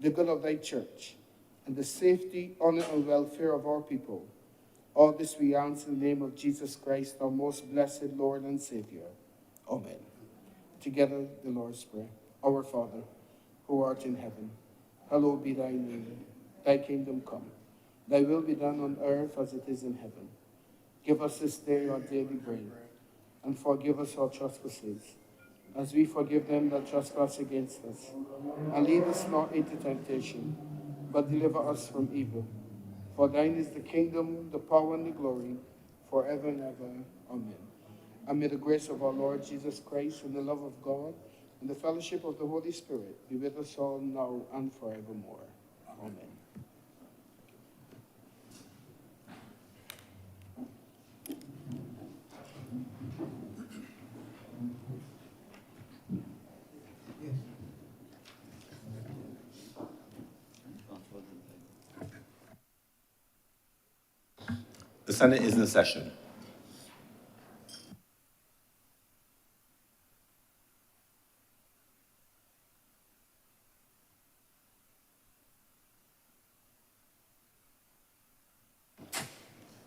the good of thy church, and the safety, honor, and welfare of our people. All this we ask in the name of Jesus Christ, our most blessed Lord and Savior. Amen. Together, the Lord's Prayer. Our Father, who art in heaven, hallowed be thy name. Thy kingdom come. Thy will be done on earth as it is in heaven. Give us this day our daily bread, and forgive us our trespasses, as we forgive them that trespass against us. And lead us not into temptation, but deliver us from evil. For thine is the kingdom, the power, and the glory, forever and ever. Amen. And may the grace of our Lord Jesus Christ, and the love of God, and the fellowship of the Holy Spirit be with us all now and forevermore. Amen. The Senate is in session.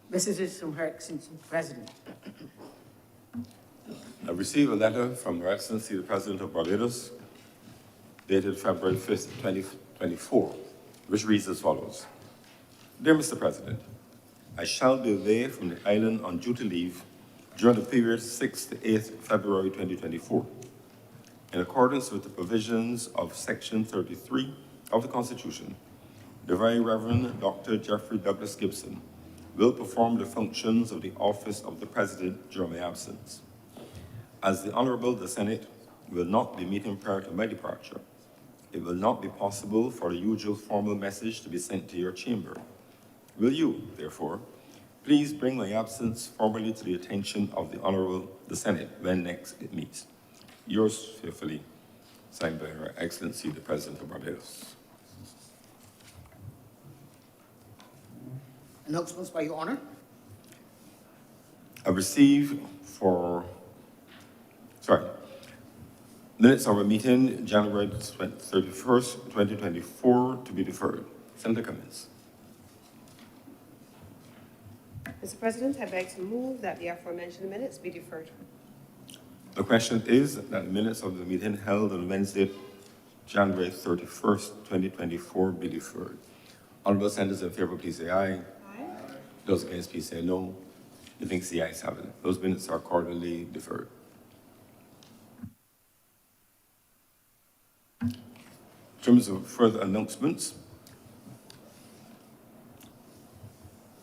Messages from Her Excellency the President. I received a letter from Her Excellency the President of Barbados, dated February 5th, 2024, which reads as follows. Dear Mr. President, I shall be away from the island on duty leave during the period 6th to 8th February 2024. In accordance with the provisions of Section 33 of the Constitution, the Very Reverend Dr. Jeffrey Douglas Gibson will perform the functions of the office of the President during my absence. As the Honorable the Senate will not be meeting prior to my departure, it will not be possible for the usual formal message to be sent to your chamber. Will you, therefore, please bring my absence formally to the attention of the Honorable the Senate when next it meets? Yours faithfully, signed by Her Excellency the President of Barbados. Announcements by Your Honor. I received minutes of a meeting January 31st, 2024 to be deferred. Senator Cummins. Mr. President, I beg to move that the aforementioned minutes be deferred. The question is that the minutes of the meeting held on Wednesday, January 31st, 2024 be deferred. Honorable senators in favor, please say aye. Aye. Those against, please say no. The things the ayes have it. Those minutes are accordingly deferred. In terms of further announcements,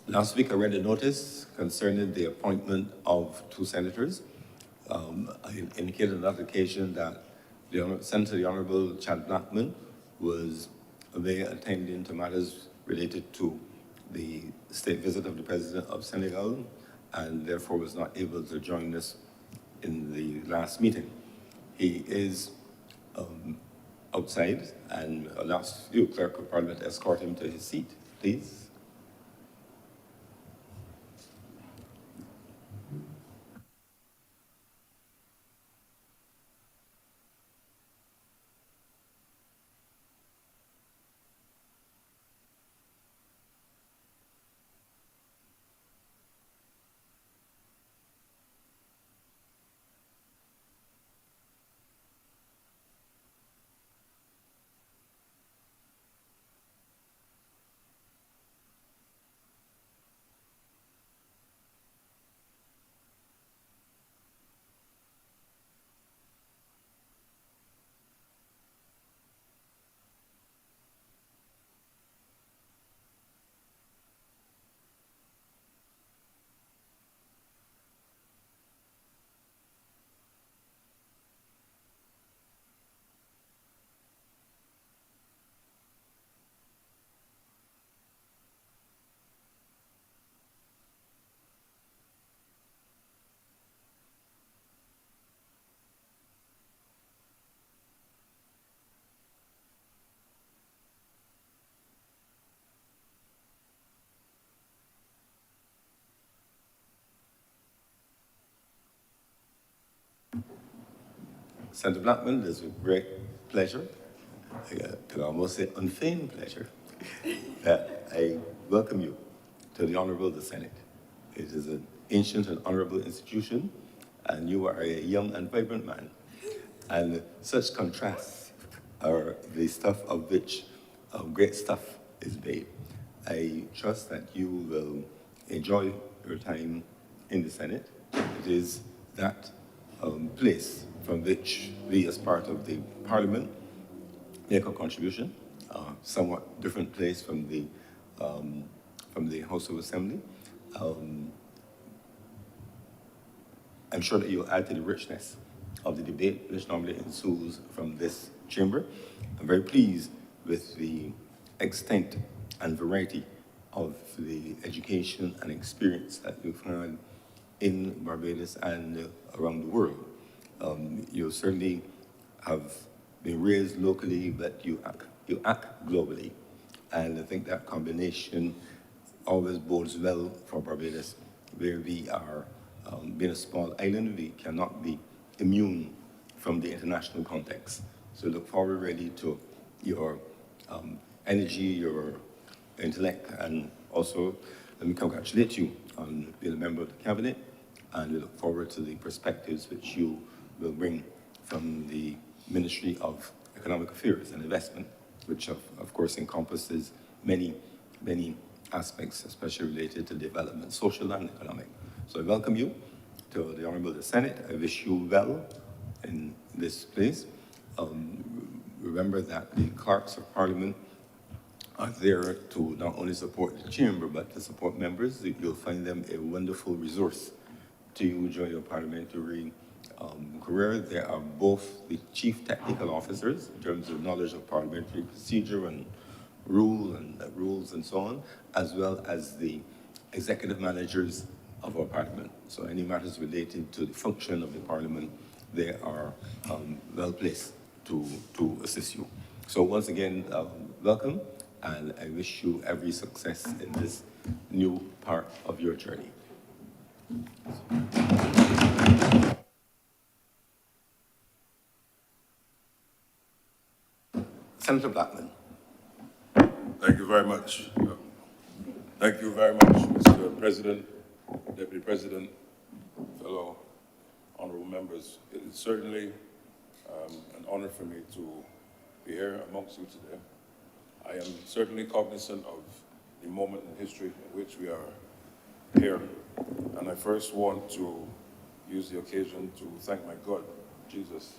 last week I read a notice concerning the appointment of two senators. I indicated on that occasion that Senator the Honorable Chad Blackman was away attending to matters related to the state visit of the President of Senegal, and therefore was not able to join us in the last meeting. He is outside, and I'll ask you, Clerk of Parliament, to escort him to his seat, please. Senator Blackman, it is with great pleasure I could almost say unfeigned pleasure that I welcome you to the Honorable the Senate. It is an ancient and honorable institution, and you are a young and vibrant man. And such contrasts are the stuff of which great stuff is made. I trust that you will enjoy your time in the Senate. It is that place from which we, as part of the Parliament, make a contribution, somewhat different place from the House of Assembly. I'm sure that you'll add to the richness of the debate which normally ensues from this chamber. I'm very pleased with the extent and variety of the education and experience that you've had in Barbados and around the world. You certainly have been raised locally, but you act globally. And I think that combination always bodes well for Barbados, where we are, being a small island, we cannot be immune from the international context. So look forward really to your energy, your intellect, and also let me congratulate you on being a member of the cabinet, and we look forward to the perspectives which you will bring from the Ministry of Economic Affairs and Investment, which of course encompasses many aspects, especially related to development, social and economic. So I welcome you to the Honorable the Senate. I wish you well in this place. Remember that the clerks of Parliament are there to not only support the chamber, but to support members. You'll find them a wonderful resource to you during your parliamentary career. They are both the chief technical officers in terms of knowledge of parliamentary procedure and rules and so on, as well as the executive managers of our parliament. So any matters related to the function of the parliament, they are well placed to assist you. So once again, welcome, and I wish you every success in this new part of your journey. Senator Blackman. Thank you very much. Thank you very much, Mr. President, Deputy President, fellow honorable members. It is certainly an honor for me to be here amongst you today. I am certainly cognizant of the moment in history in which we are here, and I first want to use the occasion to thank my God, Jesus,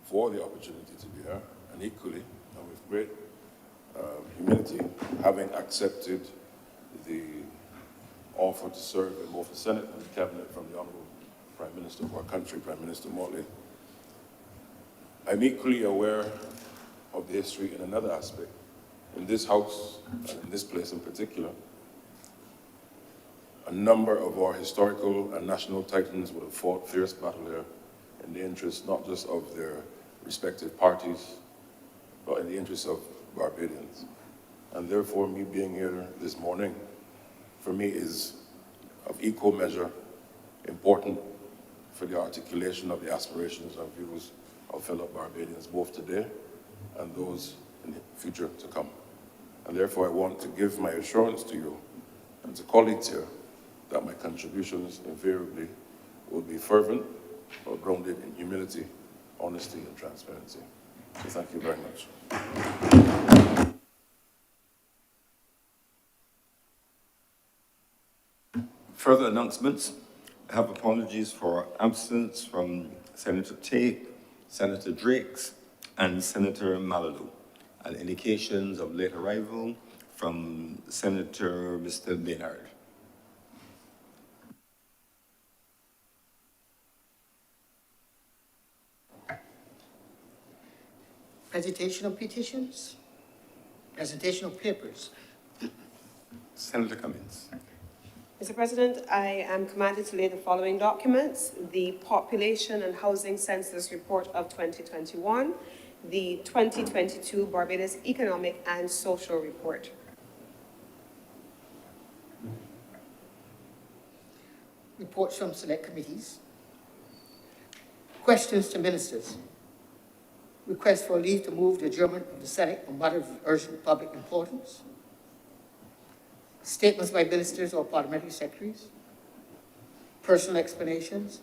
for the opportunity to be here, and equally, and with great humility, having accepted the offer to serve in both the Senate and the Cabinet from the Honorable Prime Minister of our country, Prime Minister Morley. I'm equally aware of the history in another aspect. In this House, and in this place in particular, a number of our historical and national titans would have fought fierce battle here in the interest not just of their respective parties, but in the interest of Barbadians. And therefore, me being here this morning, for me, is of equal measure important for the articulation of the aspirations and views of fellow Barbadians, both today and those in the future to come. And therefore, I want to give my assurance to you and to colleagues here that my contributions invariably will be fervent or grounded in humility, honesty, and transparency. So thank you very much. Further announcements. I have apologies for absence from Senator Tate, Senator Drakes, and Senator Malalou, and indications of late arrival from Senator Mr. Maynard. Presentation of petitions, presentation of papers. Senator Cummins. Mr. President, I am commanded to lay the following documents: the Population and Housing Census Report of 2021, the 2022 Barbados Economic and Social Report. Reports from select committees. Questions to ministers. Request for leave to move the adjournment of the Senate on matters of urgent public importance. Statements by ministers or parliamentary secretaries. Personal explanations.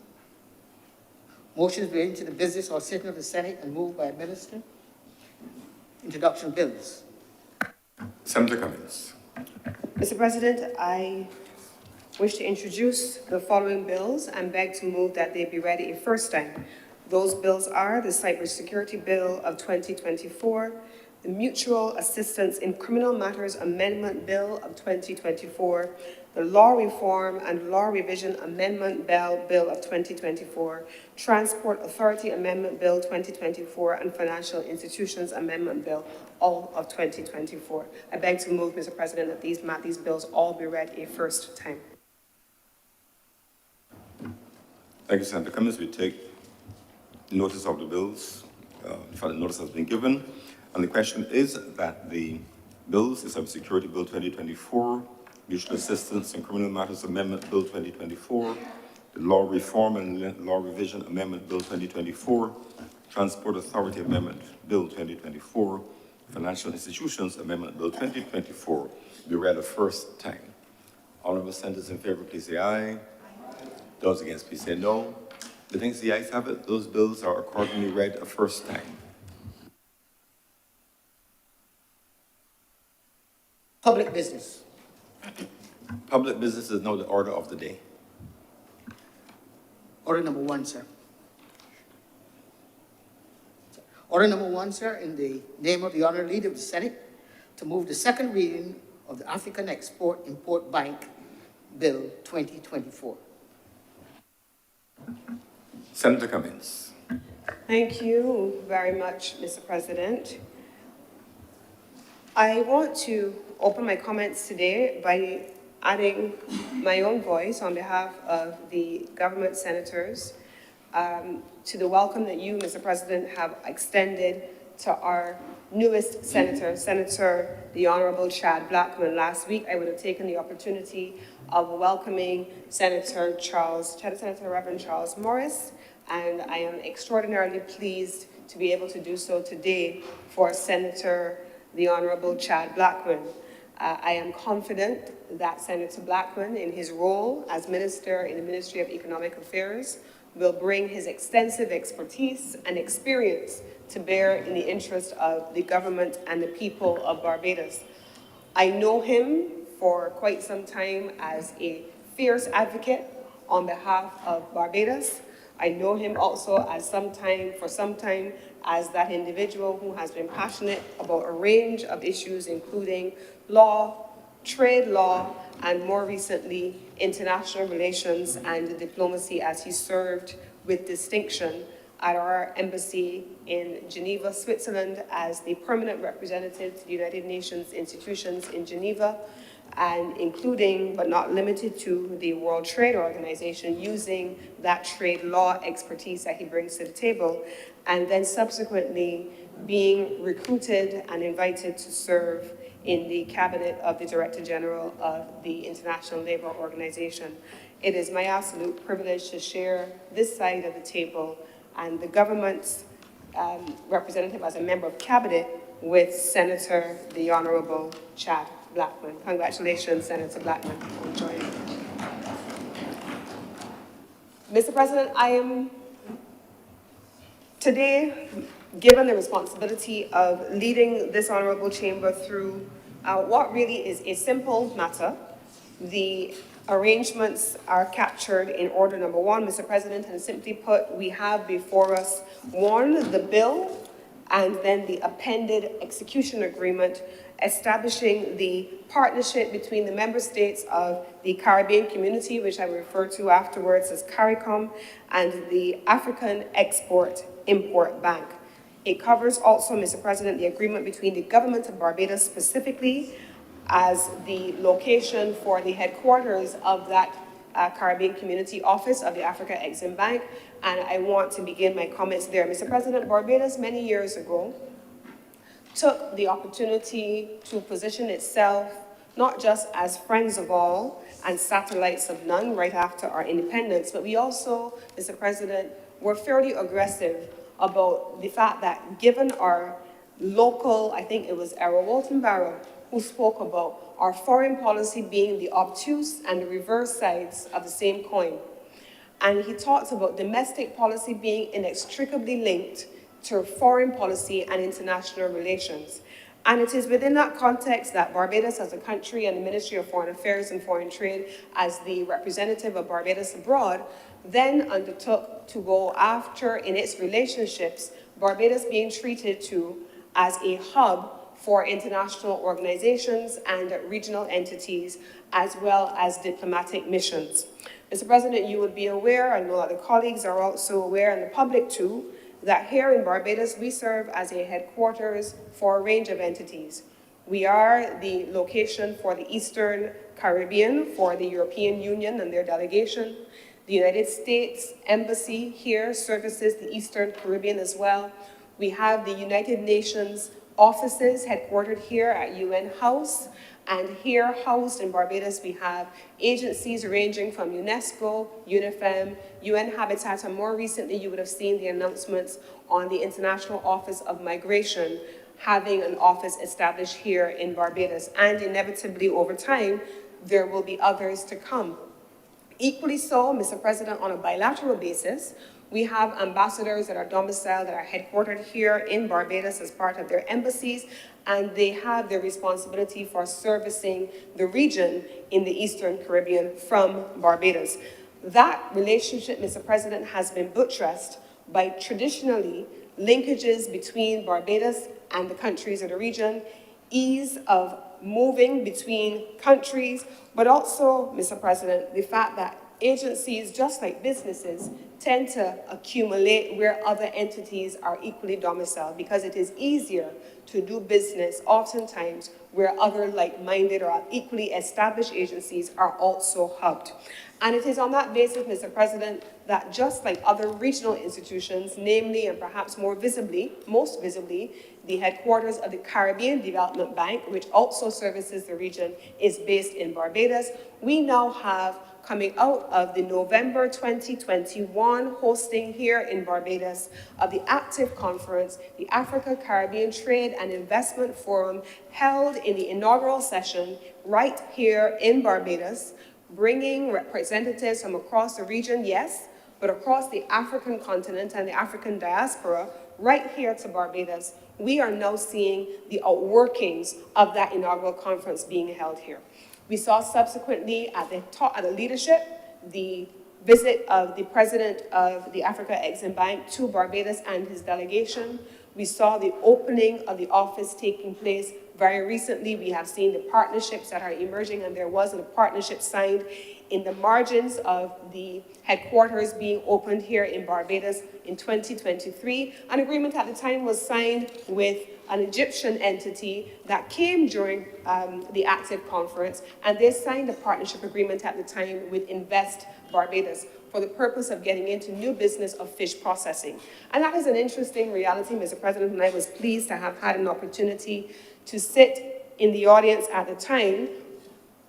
Motions relating to the business or sitting of the Senate and moved by a minister. Introduction of bills. Senator Cummings. Mr. President, I wish to introduce the following bills and beg to move that they be read a first time. Those bills are the Cybersecurity Bill of 2024, the Mutual Assistance in Criminal Matters Amendment Bill of 2024, the Law Reform and Law Revision Amendment Bill of 2024, Transport Authority Amendment Bill 2024, and Financial Institutions Amendment Bill, all of 2024. I beg to move, Mr. President, that these bills all be read a first time. Thank you, Senator Cummings. We take notice of the bills. In fact, the notice has been given. And the question is that the bills, the Cybersecurity Bill 2024, Mutual Assistance in Criminal Matters Amendment Bill 2024, the Law Reform and Law Revision Amendment Bill 2024, Transport Authority Amendment Bill 2024, Financial Institutions Amendment Bill 2024 be read a first time. Honorable senators in favor, please say aye. Those against, please say no. The things the ayes have it, those bills are accordingly read a first time. Public business. Public business is now the order of the day. Order number one, sir. Order number one, sir, in the name of the Honorable Leader of the Senate, to move the second reading of the African Export-Import Bank Bill 2024. Senator Cummings. Thank you very much, Mr. President. I want to open my comments today by adding my own voice on behalf of the government senators to the welcome that you, Mr. President, have extended to our newest Senator, the Honorable Chad Blackman. Last week, I would have taken the opportunity of welcoming Senator Reverend Charles Morris, and I am extraordinarily pleased to be able to do so today for Senator, the Honorable Chad Blackman. I am confident that Senator Blackman, in his role as Minister in the Ministry of Economic Affairs, will bring his extensive expertise and experience to bear in the interest of the government and the people of Barbados. I know him for quite some time as a fierce advocate on behalf of Barbados. I know him also as for some time as that individual who has been passionate about a range of issues, including law, trade law, and more recently, international relations and diplomacy, as he served with distinction at our embassy in Geneva, Switzerland, as the permanent representative to the United Nations institutions in Geneva, and including, but not limited to, the World Trade Organization, using that trade law expertise that he brings to the table, and then subsequently being recruited and invited to serve in the cabinet of the Director General of the International Labour Organization. It is my absolute privilege to share this side of the table and the government's representative as a member of cabinet with Senator, the Honorable Chad Blackman. Congratulations, Senator Blackman, on joining. Mr. President, I am today given the responsibility of leading this honorable chamber through what really is a simple matter. The arrangements are captured in order number one, Mr. President, and simply put, we have before us, one, the bill, and then the appended execution agreement establishing the partnership between the member states of the Caribbean community, which I will refer to afterwards as CARICOM, and the African Export-Import Bank. It covers also, Mr. President, the agreement between the government of Barbados specifically as the location for the headquarters of that Caribbean Community Office of the Afreximbank, and I want to begin my comments there. Mr. President, Barbados many years ago took the opportunity to position itself not just as friends of all and satellites of none right after our independence, but we also, Mr. President, were fairly aggressive about the fact that given our local, I think it was Errol Walton Barrow, who spoke about our foreign policy being the obtuse and the reverse sides of the same coin. And he talks about domestic policy being inextricably linked to foreign policy and international relations. And it is within that context that Barbados as a country and the Ministry of Foreign Affairs and Foreign Trade, as the representative of Barbados abroad, then undertook to go after, in its relationships, Barbados being treated to as a hub for international organizations and regional entities, as well as diplomatic missions. Mr. President, you would be aware, I know that the colleagues are also aware, and the public too, that here in Barbados, we serve as a headquarters for a range of entities. We are the location for the Eastern Caribbean, for the European Union and their delegation. The United States Embassy here services the Eastern Caribbean as well. We have the United Nations offices headquartered here at UN House, and here housed in Barbados we have agencies ranging from UNESCO, UNIFEM, UN Habitat, and more recently you would have seen the announcements on the International Office of Migration having an office established here in Barbados, and inevitably over time there will be others to come. Equally so, Mr. President, on a bilateral basis, we have ambassadors that are domiciled, that are headquartered here in Barbados as part of their embassies, and they have their responsibility for servicing the region in the Eastern Caribbean from Barbados. That relationship, Mr. President, has been buttressed by traditionally linkages between Barbados and the countries of the region, ease of moving between countries, but also, Mr. President, the fact that agencies, just like businesses, tend to accumulate where other entities are equally domiciled, because it is easier to do business oftentimes where other like-minded or equally established agencies are also hubbed. And it is on that basis, Mr. President, that just like other regional institutions, namely and perhaps more visibly, most visibly, the headquarters of the Caribbean Development Bank, which also services the region, is based in Barbados, we now have, coming out of the November 2021 hosting here in Barbados of the active conference, the Africa Caribbean Trade and Investment Forum, held in the inaugural session right here in Barbados, bringing representatives from across the region, yes, but across the African continent and the African diaspora, right here to Barbados. We are now seeing the outworkings of that inaugural conference being held here. We saw subsequently at the leadership, the visit of the president of the Afreximbank to Barbados and his delegation. We saw the opening of the office taking place very recently. We have seen the partnerships that are emerging, and there was a partnership signed in the margins of the headquarters being opened here in Barbados in 2023. An agreement at the time was signed with an Egyptian entity that came during the active conference, and they signed a partnership agreement at the time with Invest Barbados for the purpose of getting into new business of fish processing. And that is an interesting reality, Mr. President, and I was pleased to have had an opportunity to sit in the audience at the time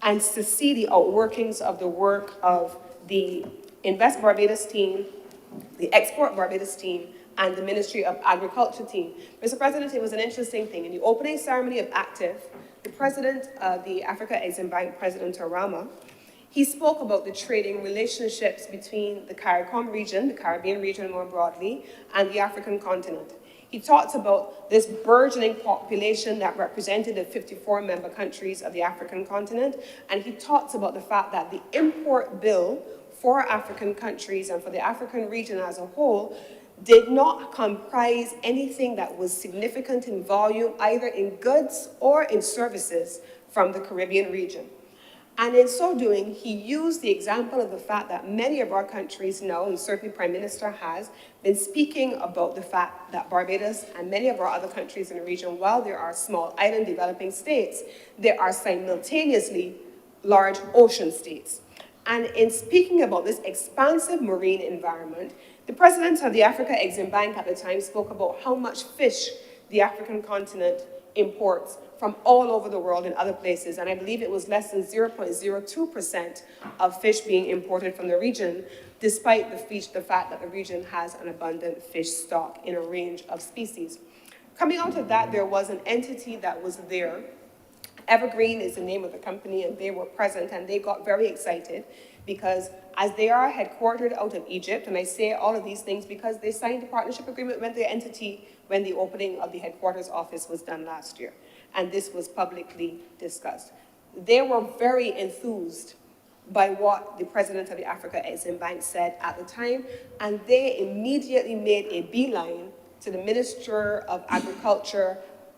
and to see the outworkings of the work of the Invest Barbados team, the Export Barbados team, and the Ministry of Agriculture team. Mr. President, it was an interesting thing. In the opening ceremony of Active, the president of the Afreximbank, President Arama, he spoke about the trading relationships between the CARICOM region, the Caribbean region more broadly, and the African continent. He talked about this burgeoning population that represented the 54 member countries of the African continent, and he talked about the fact that the import bill for African countries and for the African region as a whole did not comprise anything that was significant in volume, either in goods or in services from the Caribbean region. And in so doing, he used the example of the fact that many of our countries now, and certainly Prime Minister has, been speaking about the fact that Barbados and many of our other countries in the region, while there are small island developing states, there are simultaneously large ocean states. And in speaking about this expansive marine environment, the president of the Afreximbank at the time spoke about how much fish the African continent imports from all over the world in other places, and I believe it was less than 0.02% of fish being imported from the region, despite the fact that the region has an abundant fish stock in a range of species. Coming out of that, there was an entity that was there. Evergreen is the name of the company, and they were present, and they got very excited because as they are headquartered out of Egypt, and I say all of these things because they signed a partnership agreement with the entity when the opening of the headquarters office was done last year, and this was publicly discussed. They were very enthused by what the president of the Afreximbank said at the time, and they immediately made a beeline to the Minister of Agriculture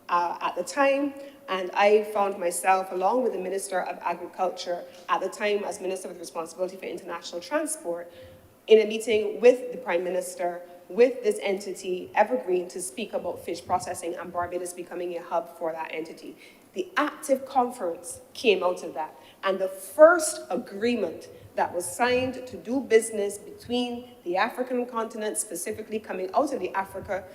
at the time, and I found myself, along with the Minister of Agriculture at the time as Minister with responsibility for international transport, in a meeting with the Prime Minister, with this entity, Evergreen, to speak about fish processing and Barbados becoming a hub for that entity. The active conference came out of that, and the first agreement that was signed to do business between the African continent, specifically coming out of the Africa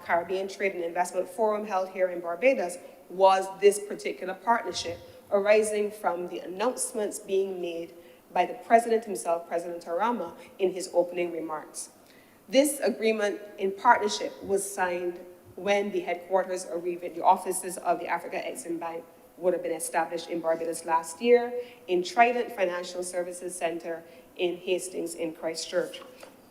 Caribbean Trade and Investment Forum held here in Barbados, was this particular partnership, arising from the announcements being made by the president himself, President Arama, in his opening remarks. This agreement in partnership was signed when the headquarters or the offices of the Afreximbank would have been established in Barbados last year, in Trident Financial Services Center in Hastings in Christchurch.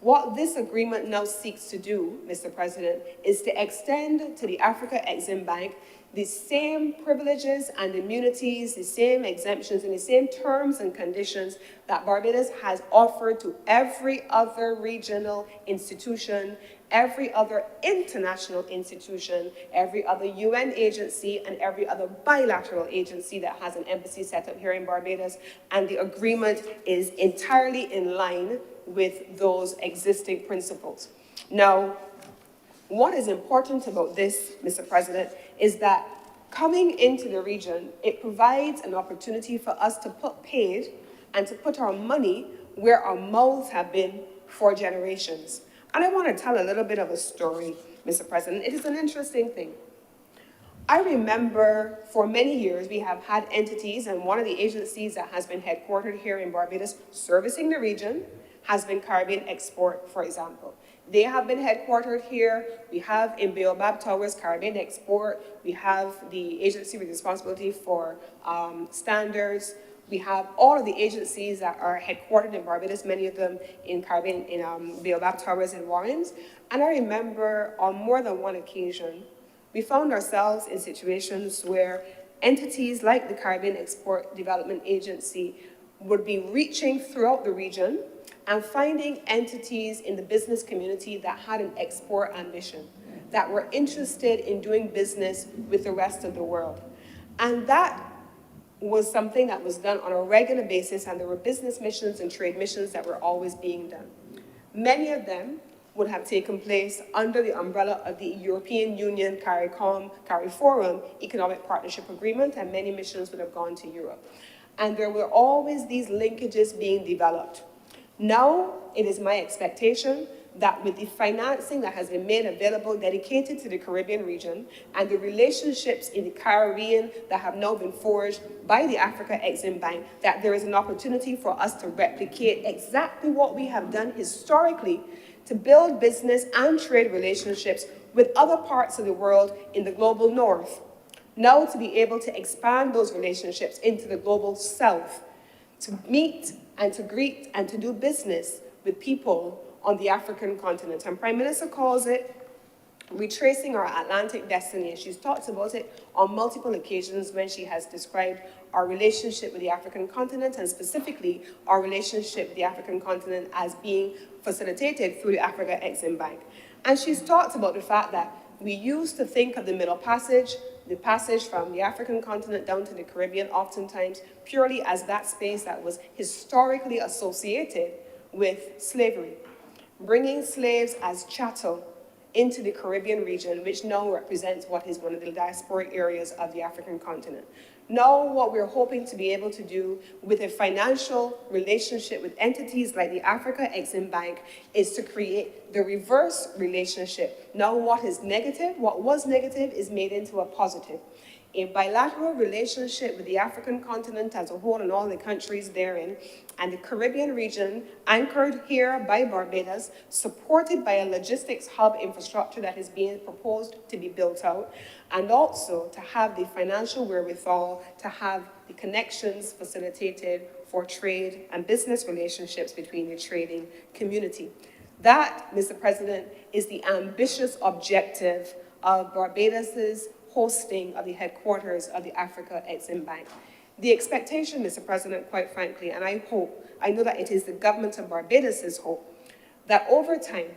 What this agreement now seeks to do, Mr. President, is to extend to the Afreximbank the same privileges and immunities, the same exemptions, and the same terms and conditions that Barbados has offered to every other regional institution, every other international institution, every other UN agency, and every other bilateral agency that has an embassy set up here in Barbados. And the agreement is entirely in line with those existing principles. Now, what is important about this, Mr. President, is that coming into the region, it provides an opportunity for us to put paid and to put our money where our mouths have been for generations. And I want to tell a little bit of a story, Mr. President. It is an interesting thing. I remember for many years we have had entities, and one of the agencies that has been headquartered here in Barbados servicing the region has been Caribbean Export, for example. They have been headquartered here. We have in Baobab Towers, Caribbean Export. We have the agency with responsibility for standards. We have all of the agencies that are headquartered in Barbados, many of them in Caribbean, in Baobab Towers and Warrens. And I remember on more than one occasion, we found ourselves in situations where entities like the Caribbean Export Development Agency would be reaching throughout the region and finding entities in the business community that had an export ambition, that were interested in doing business with the rest of the world. And that was something that was done on a regular basis, and there were business missions and trade missions that were always being done. Many of them would have taken place under the umbrella of the European Union CARIFORUM Economic Partnership Agreement, and many missions would have gone to Europe. And there were always these linkages being developed. Now, it is my expectation that with the financing that has been made available dedicated to the Caribbean region and the relationships in the Caribbean that have now been forged by the Afreximbank, that there is an opportunity for us to replicate exactly what we have done historically to build business and trade relationships with other parts of the world in the global north. Now to be able to expand those relationships into the global south, to meet and to greet and to do business with people on the African continent. And Prime Minister calls it retracing our Atlantic destiny. And she's talked about it on multiple occasions when she has described our relationship with the African continent, and specifically our relationship with the African continent as being facilitated through the Afreximbank. And she's talked about the fact that we used to think of the Middle Passage, the passage from the African continent down to the Caribbean, oftentimes purely as that space that was historically associated with slavery, bringing slaves as chattel into the Caribbean region, which now represents what is one of the diasporic areas of the African continent. Now, what we're hoping to be able to do with a financial relationship with entities like the Afreximbank is to create the reverse relationship. Now, what is negative, what was negative, is made into a positive. a bilateral relationship with the African continent as a whole and all the countries therein, and the Caribbean region, anchored here by Barbados, supported by a logistics hub infrastructure that is being proposed to be built out, and also to have the financial wherewithal to have the connections facilitated for trade and business relationships between the trading community. That, Mr. President, is the ambitious objective of Barbados's hosting of the headquarters of the Afreximbank. The expectation, Mr. President, quite frankly, and I know that it is the government of Barbados's hope, that over time,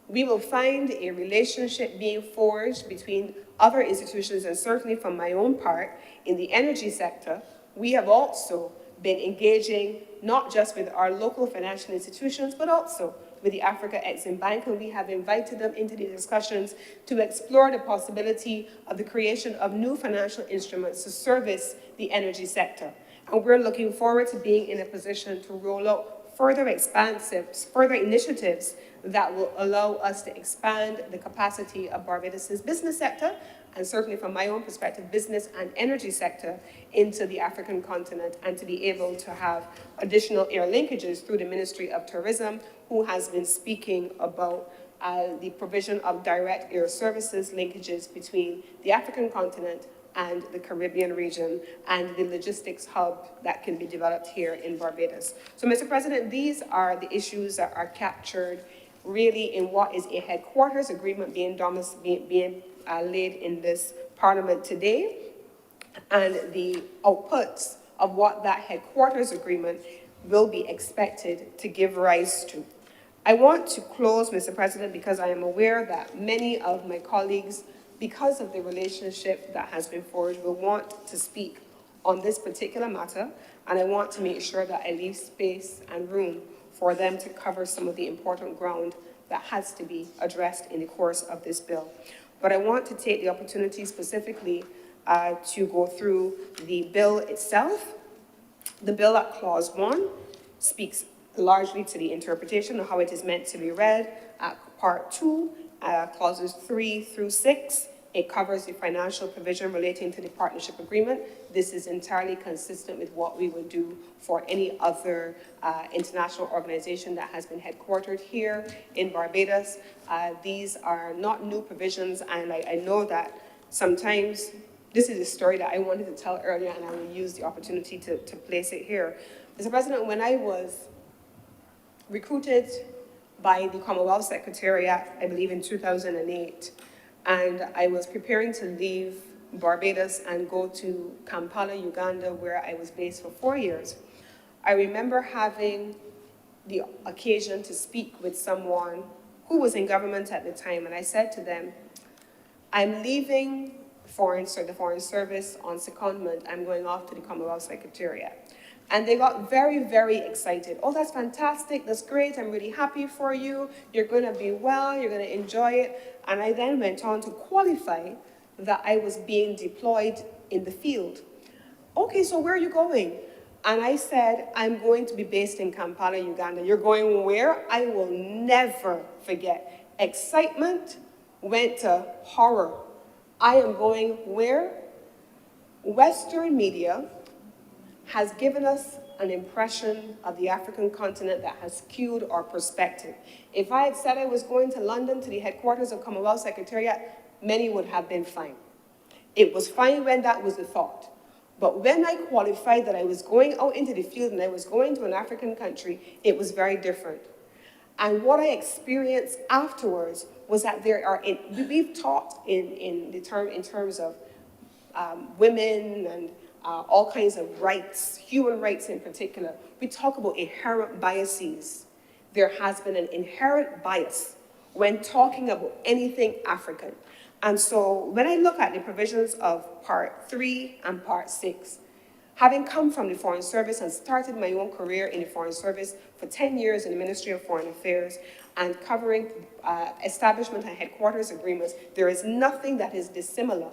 we will find a relationship being forged between other institutions, and certainly from my own part, in the energy sector, we have also been engaging not just with our local financial institutions, but also with the Afreximbank, and we have invited them into the discussions to explore the possibility of the creation of new financial instruments to service the energy sector. And we're looking forward to being in a position to roll out further initiatives that will allow us to expand the capacity of Barbados's business sector, and certainly from my own perspective, business and energy sector into the African continent, and to be able to have additional air linkages through the Ministry of Tourism, who has been speaking about the provision of direct air services linkages between the African continent and the Caribbean region, and the logistics hub that can be developed here in Barbados. So, Mr. President, these are the issues that are captured really in what is a headquarters agreement being laid in this Parliament today, and the outputs of what that headquarters agreement will be expected to give rise to. I want to close, Mr. President, because I am aware that many of my colleagues, because of the relationship that has been forged, will want to speak on this particular matter, and I want to make sure that I leave space and room for them to cover some of the important ground that has to be addressed in the course of this bill. But I want to take the opportunity specifically to go through the bill itself. The bill at Clause 1 speaks largely to the interpretation of how it is meant to be read. At Part 2, Clauses 3 through 6, it covers the financial provision relating to the partnership agreement. This is entirely consistent with what we would do for any other international organization that has been headquartered here in Barbados. These are not new provisions, and I know that sometimes this is a story that I wanted to tell earlier, and I will use the opportunity to place it here. Mr. President, when I was recruited by the Commonwealth Secretariat, I believe in 2008, and I was preparing to leave Barbados and go to Kampala, Uganda, where I was based for 4 years. I remember having the occasion to speak with someone who was in government at the time, and I said to them, I'm leaving the Foreign Service on secondment. I'm going off to the Commonwealth Secretariat. And they got very, very excited. Oh, that's fantastic. That's great. I'm really happy for you. You're going to be well. You're going to enjoy it. And I then went on to qualify that I was being deployed in the field. Okay, so where are you going? And I said, I'm going to be based in Kampala, Uganda. You're going where? I will never forget. Excitement went to horror. I am going where? Western media has given us an impression of the African continent that has skewed our perspective. If I had said I was going to London to the headquarters of Commonwealth Secretariat, many would have been fine. It was fine when that was the thought. But when I qualified that I was going out into the field and I was going to an African country, it was very different. And what I experienced afterwards was that we've taught in terms of women and all kinds of rights, human rights in particular. We talk about inherent biases. There has been an inherent bias when talking about anything African. And so when I look at the provisions of Part 3 and Part 6, having come from the Foreign Service and started my own career in the Foreign Service for 10 years in the Ministry of Foreign Affairs and covering establishment and headquarters agreements, there is nothing that is dissimilar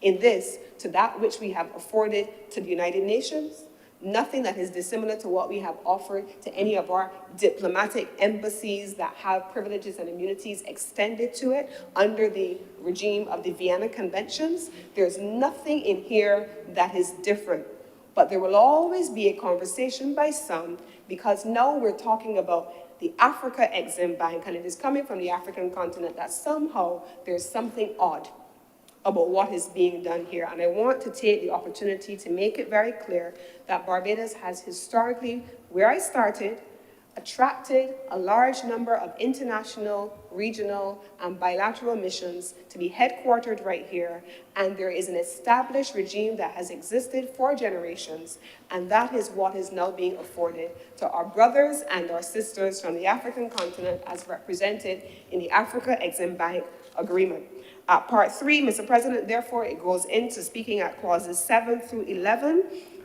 in this to that which we have afforded to the United Nations, Nothing that is dissimilar to what we have offered to any of our diplomatic embassies that have privileges and immunities extended to it under the regime of the Vienna Conventions. There's nothing in here that is different. But there will always be a conversation by some, because now we're talking about the Afreximbank, and it is coming from the African continent, that somehow there's something odd about what is being done here. And I want to take the opportunity to make it very clear that Barbados has historically, where I started, attracted a large number of international, regional, and bilateral missions to be headquartered right here. And there is an established regime that has existed for generations, and that is what is now being afforded to our brothers and our sisters from the African continent as represented in the Afreximbank Agreement. Part 3, Mr. President, therefore, it goes into speaking at clauses 7 through 11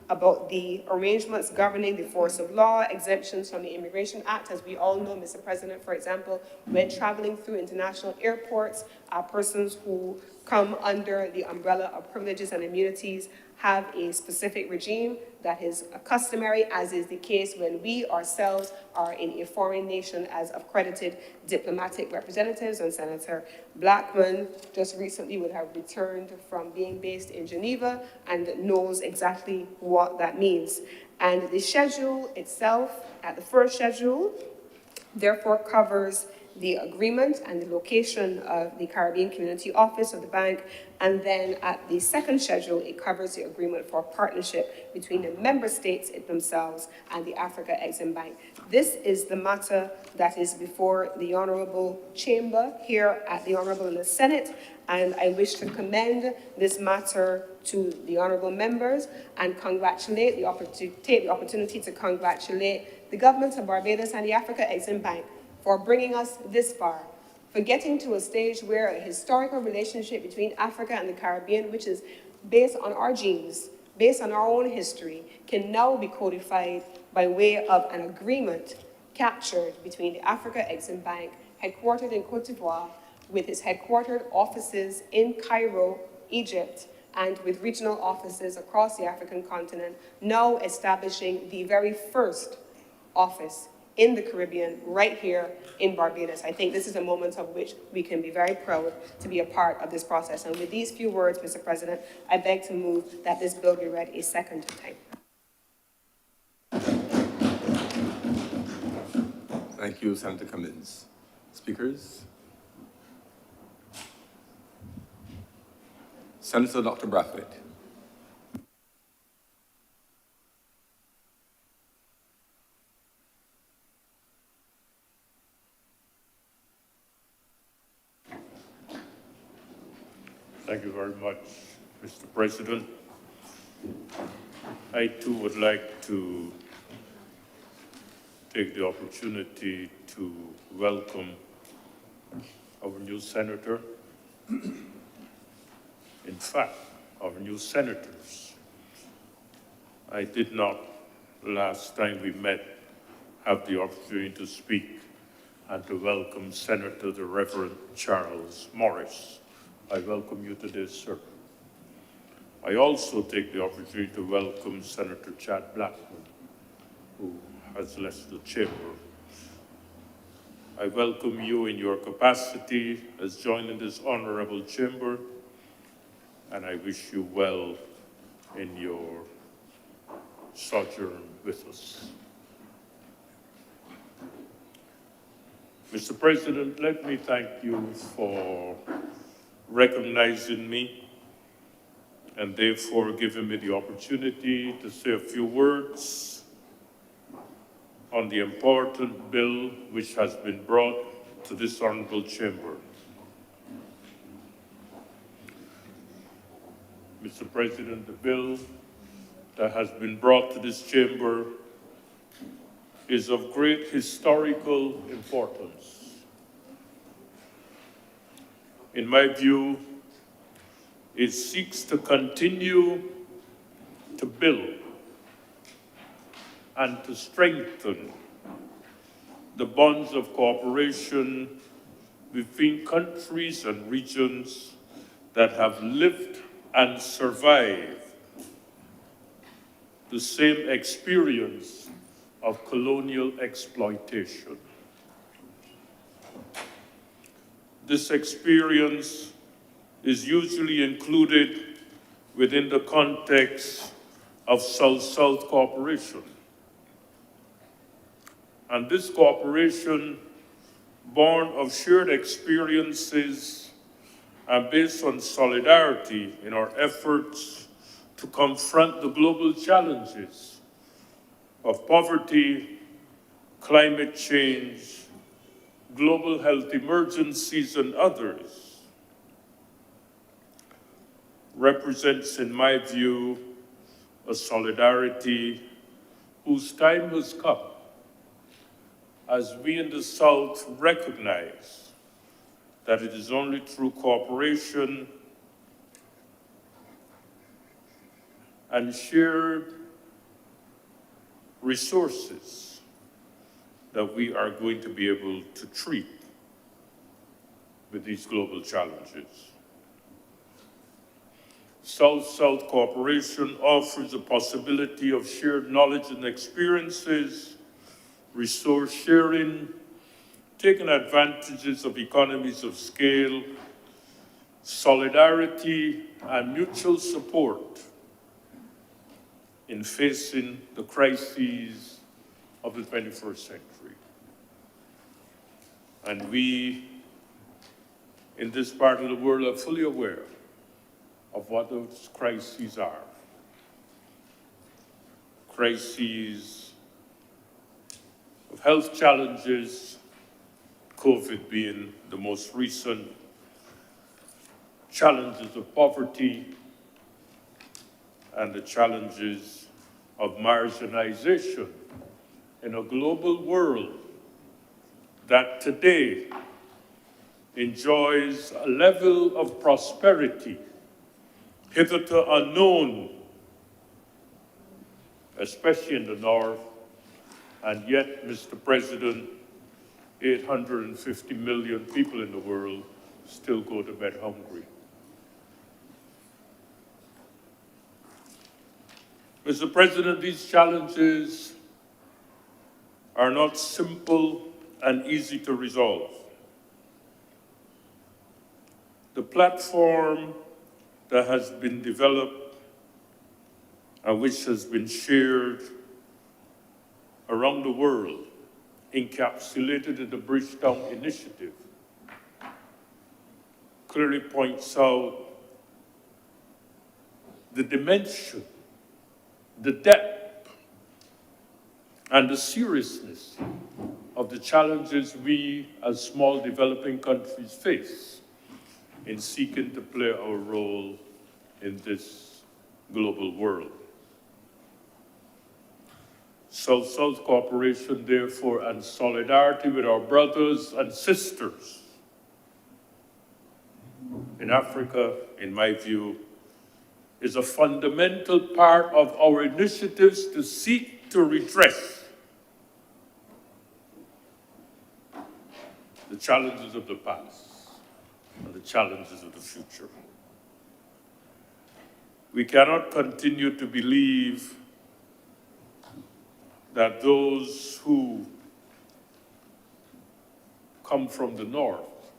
about the arrangements governing the force of law, exemptions from the Immigration Act. As we all know, Mr. President, for example, when traveling through international airports, persons who come under the umbrella of privileges and immunities have a specific regime that is customary, as is the case when we ourselves are in a foreign nation as accredited diplomatic representatives. And Senator Blackman just recently would have returned from being based in Geneva and knows exactly what that means. And the schedule itself, at the first schedule, therefore covers the agreement and the location of the Caribbean Community Office of the bank. And then at the second schedule, it covers the agreement for partnership between the member states themselves and the Afreximbank. This is the matter that is before the Honorable Chamber here at the Honorable in the Senate. And I wish to commend this matter to the honorable members and take the opportunity to congratulate the government of Barbados and the Afreximbank for bringing us this far, for getting to a stage where a historical relationship between Africa and the Caribbean, which is based on our genes, based on our own history, can now be codified by way of an agreement captured between the Afreximbank, headquartered in Cote d'Ivoire, with its headquartered offices in Cairo, Egypt, and with regional offices across the African continent, now establishing the very first office in the Caribbean, right here in Barbados. I think this is a moment of which we can be very proud to be a part of this process. And with these few words, Mr. President, I beg to move that this bill be read a second time. Thank you, Senator Cummins. Speakers? Senator Dr. Brathwaite. Thank you very much, Mr. President. I too would like to take the opportunity to welcome our new senator. In fact, our new senators. I did not, last time we met, have the opportunity to speak and to welcome Senator the Reverend Charles Morris. I welcome you to this, sir. I also take the opportunity to welcome Senator Chad Blackman, who has left the chamber. I welcome you in your capacity as joining this honorable chamber, and I wish you well in your sojourn with us. Mr. President, let me thank you for recognizing me and therefore giving me the opportunity to say a few words on the important bill which has been brought to this honorable chamber. Mr. President, the bill that has been brought to this chamber is of great historical importance. In my view, it seeks to continue to build and to strengthen the bonds of cooperation between countries and regions that have lived and survived the same experience of colonial exploitation. This experience is usually included within the context of South-South cooperation. And this cooperation, born of shared experiences and based on solidarity in our efforts to confront the global challenges of poverty, climate change, global health emergencies, and others, represents, in my view, a solidarity whose time has come as we in the South recognize that it is only through cooperation and shared resources that we are going to be able to treat with these global challenges. South-South cooperation offers the possibility of shared knowledge and experiences, resource sharing, taking advantages of economies of scale, solidarity, and mutual support in facing the crises of the 21st century. And we, in this part of the world, are fully aware of what those crises are. Crises of health challenges, COVID being the most recent, challenges of poverty, and the challenges of marginalization in a global world that today enjoys a level of prosperity hitherto unknown, especially in the North, and yet, Mr. President, 850 million people in the world still go to bed hungry. Mr. President, these challenges are not simple and easy to resolve. The platform that has been developed and which has been shared around the world, encapsulated in the Bridgetown Initiative, clearly points out the dimension, the depth, and the seriousness of the challenges we as small developing countries face in seeking to play our role in this global world. South-South cooperation, therefore, and solidarity with our brothers and sisters in Africa, in my view, is a fundamental part of our initiatives to seek to redress the challenges of the past and the challenges of the future. We cannot continue to believe that those who come from the North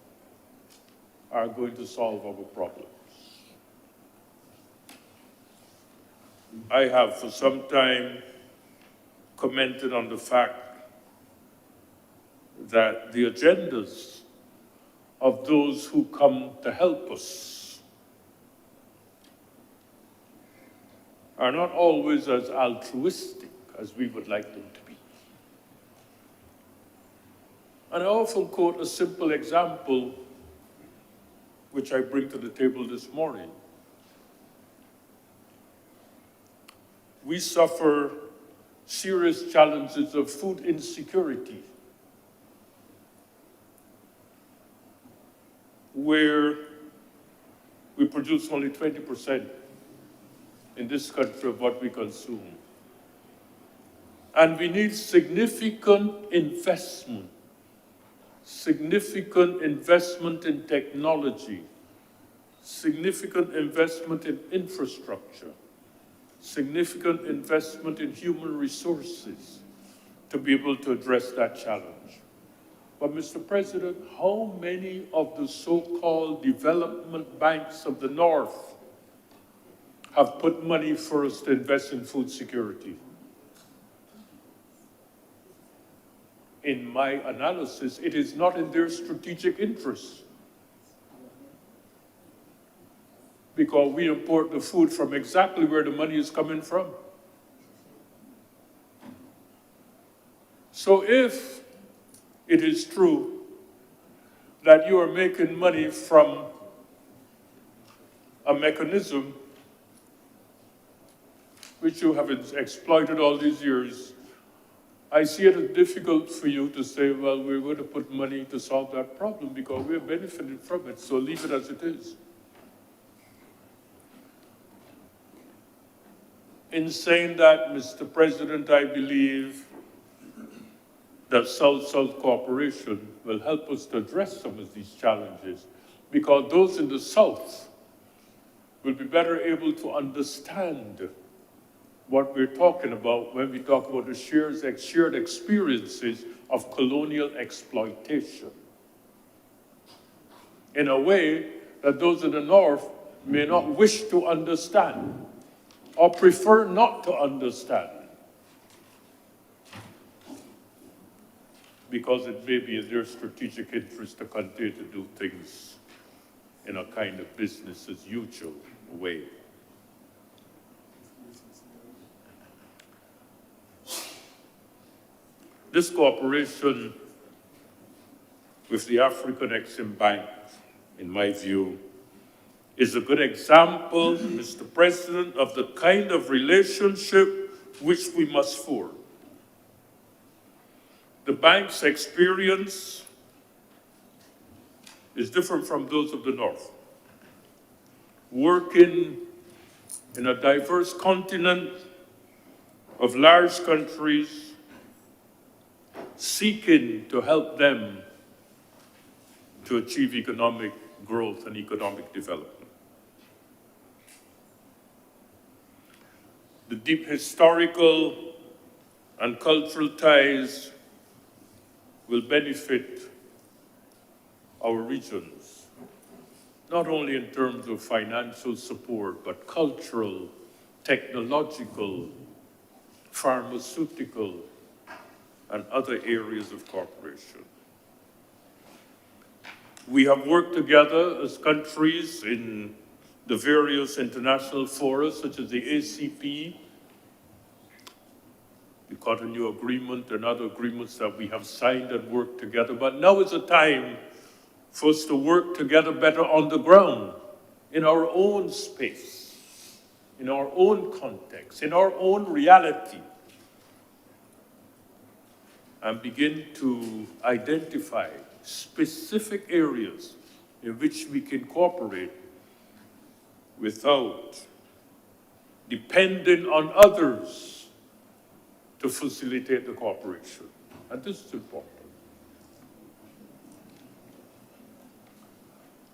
are going to solve our problems. I have for some time commented on the fact that the agendas of those who come to help us are not always as altruistic as we would like them to be. And I often quote a simple example which I bring to the table this morning. We suffer serious challenges of food insecurity, where we produce only 20% in this country of what we consume. And we need significant investment in technology, significant investment in infrastructure, significant investment in human resources to be able to address that challenge. But Mr. President, how many of the so-called development banks of the North have put money for us to invest in food security? In my analysis, it is not in their strategic interest, because we import the food from exactly where the money is coming from. So if it is true that you are making money from a mechanism which you have exploited all these years, I see it as difficult for you to say, well, we're going to put money to solve that problem because we're benefiting from it, so leave it as it is. In saying that, Mr. President, I believe that South-South cooperation will help us to address some of these challenges, because those in the South will be better able to understand what we're talking about when we talk about the shared experiences of colonial exploitation, in a way that those in the North may not wish to understand or prefer not to understand, because it may be in their strategic interest to continue to do things in a kind of business as usual way. This cooperation with the Afreximbank, in my view, is a good example, Mr. President, of the kind of relationship which we must form. The bank's experience is different from those of the North. Working in a diverse continent of large countries, seeking to help them to achieve economic growth and economic development. The deep historical and cultural ties will benefit our regions, not only in terms of financial support, but cultural, technological, pharmaceutical, and other areas of cooperation. We have worked together as countries in the various international fora, such as the ACP, the Cotonou Agreement, and other agreements that we have signed and worked together. But now is a time for us to work together better on the ground, in our own space, in our own context, in our own reality, and begin to identify specific areas in which we can cooperate without depending on others to facilitate the cooperation. And this is important.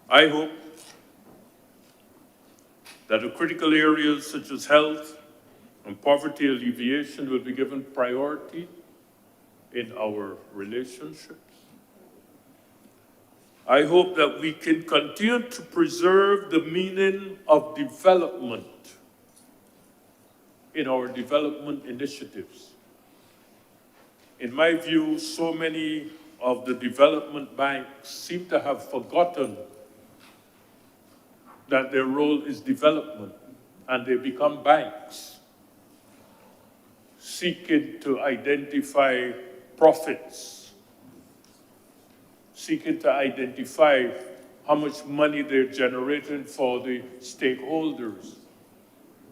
I hope that the critical areas such as health and poverty alleviation will be given priority in our relationships. I hope that we can continue to preserve the meaning of development in our development initiatives. In my view, so many of the development banks seem to have forgotten that their role is development, and they become banks seeking to identify profits, seeking to identify how much money they're generating for the stakeholders,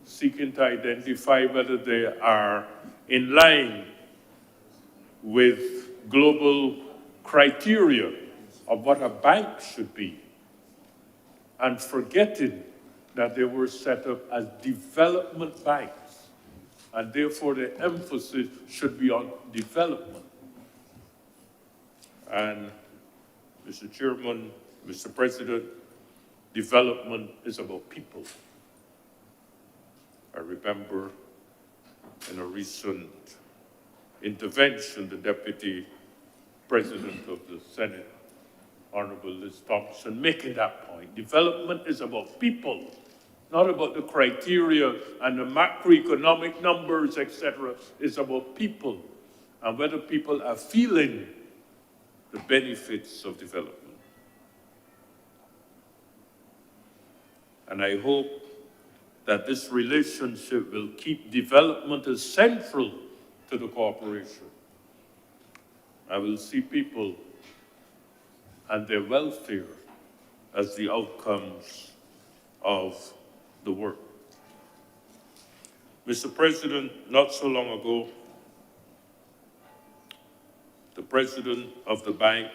seeking to identify whether they are in line with global criteria of what a bank should be, and forgetting that they were set up as development banks, and therefore the emphasis should be on development. And Mr. Chairman, Mr. President, development is about people. I remember in a recent intervention, the Deputy President of the Senate, Honorable Liz Thompson, making that point. Development is about people, not about the criteria and the macroeconomic numbers, etc. It's about people and whether people are feeling the benefits of development. And I hope that this relationship will keep development as central to the cooperation. I will see people and their welfare as the outcomes of the work. Mr. President, not so long ago, the president of the bank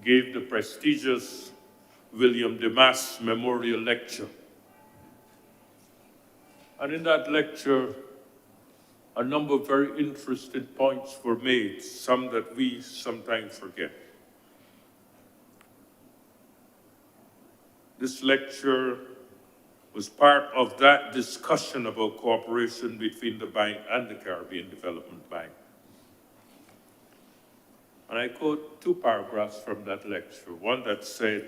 gave the prestigious William Demas Memorial Lecture. And in that lecture, a number of very interesting points were made, some that we sometimes forget. This lecture was part of that discussion about cooperation between the bank and the Caribbean Development Bank. And I quote two paragraphs from that lecture. One that said,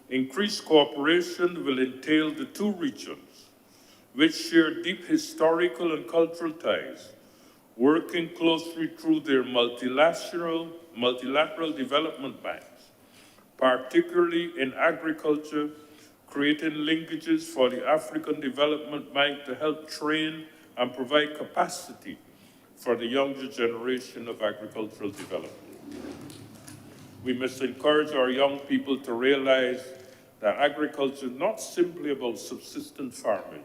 increased cooperation will entail the two regions, which share deep historical and cultural ties, working closely through their multilateral development banks, particularly in agriculture, creating linkages for the African Development Bank to help train and provide capacity for the younger generation of agricultural development. We must encourage our young people to realize that agriculture is not simply about subsistence farming.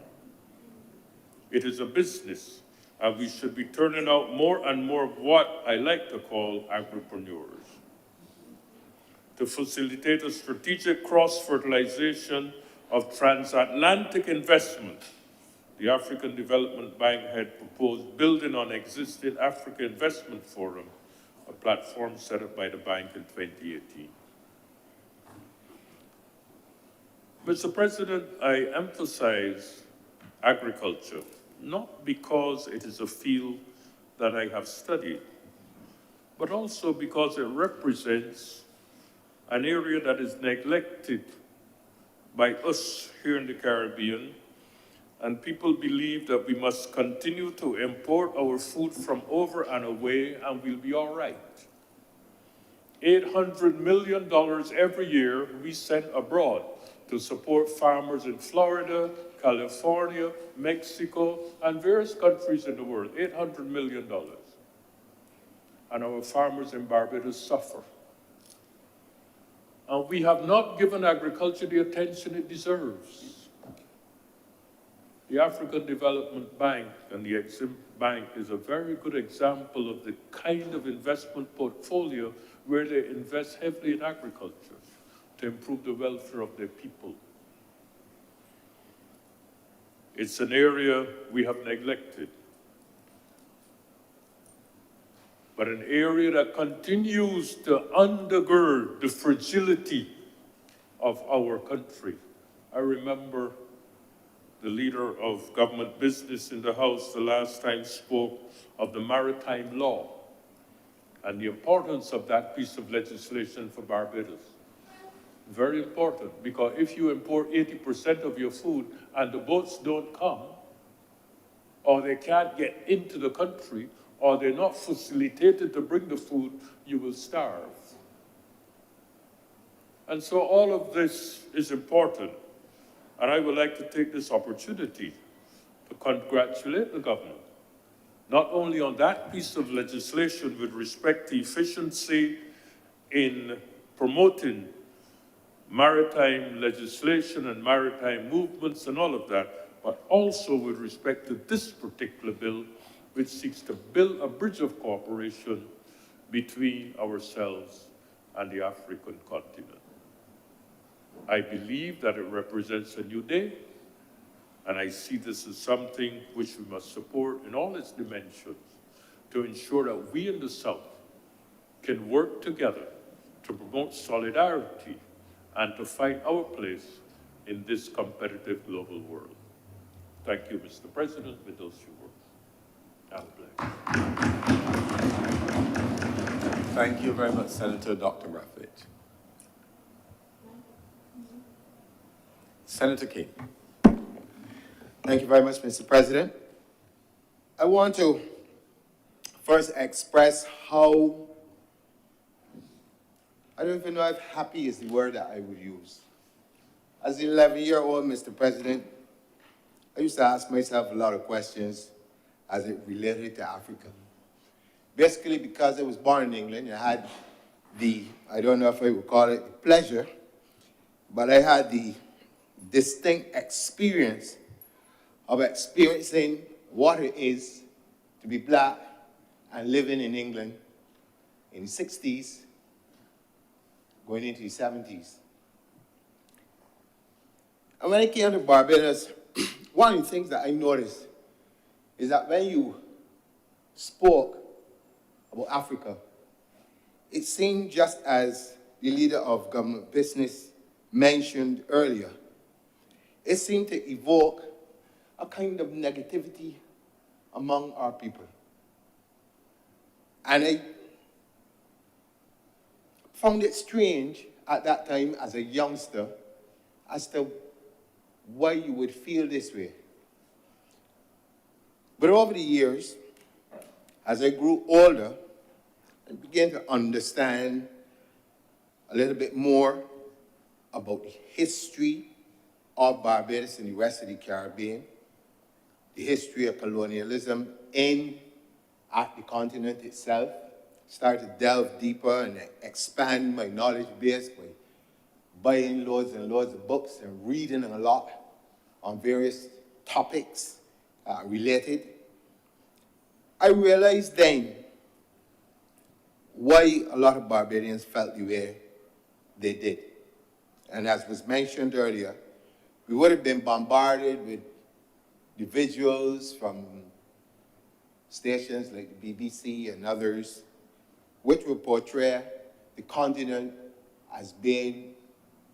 It is a business, and we should be turning out more and more of what I like to call agripreneurs. To facilitate a strategic cross-fertilization of transatlantic investment, the African Development Bank had proposed building on existing Africa Investment Forum, a platform set up by the bank in 2018. Mr. President, I emphasize agriculture, not because it is a field that I have studied, but also because it represents an area that is neglected by us here in the Caribbean, and people believe that we must continue to import our food from over and away and we'll be all right. $800 million every year we send abroad to support farmers in Florida, California, Mexico, and various countries in the world, $800 million. And our farmers in Barbados suffer. And we have not given agriculture the attention it deserves. The African Development Bank and the Exim Bank is a very good example of the kind of investment portfolio where they invest heavily in agriculture to improve the welfare of their people. It's an area we have neglected, but an area that continues to undergird the fragility of our country. I remember the leader of government business in the House the last time spoke of the maritime law and the importance of that piece of legislation for Barbados. Very important, because if you import 80% of your food and the boats don't come, or they can't get into the country, or they're not facilitated to bring the food, you will starve. And so all of this is important. And I would like to take this opportunity to congratulate the government, not only on that piece of legislation with respect to efficiency in promoting maritime legislation and maritime movements and all of that, but also with respect to this particular bill, which seeks to build a bridge of cooperation between ourselves and the African continent. I believe that it represents a new day, and I see this as something which we must support in all its dimensions to ensure that we in the South can work together to promote solidarity and to find our place in this competitive global world. Thank you, Mr. President, with those few words. God bless. Thank you very much, Senator Dr. Raffet. Senator King. Thank you very much, Mr. President. I want to first express how, I don't even know if happy is the word that I would use. As an 11-year-old, Mr. President, I used to ask myself a lot of questions as it related to Africa. Basically, because I was born in England, I had the, I don't know if I would call it the pleasure, but I had the distinct experience of experiencing what it is to be black and living in England in the 60s, going into the 70s. And when I came to Barbados, one of the things that I noticed is that when you spoke about Africa, it seemed, just as the leader of government business mentioned earlier, it seemed to evoke a kind of negativity among our people. And I found it strange at that time as a youngster as to why you would feel this way. But over the years, as I grew older, I began to understand a little bit more about the history of Barbados and the rest of the Caribbean, the history of colonialism at the continent itself. Started to delve deeper and expand my knowledge base by buying loads and loads of books and reading a lot on various topics related. I realized then why a lot of Barbadians felt the way they did. And as was mentioned earlier, we would have been bombarded with the visuals from stations like the BBC and others, which would portray the continent as being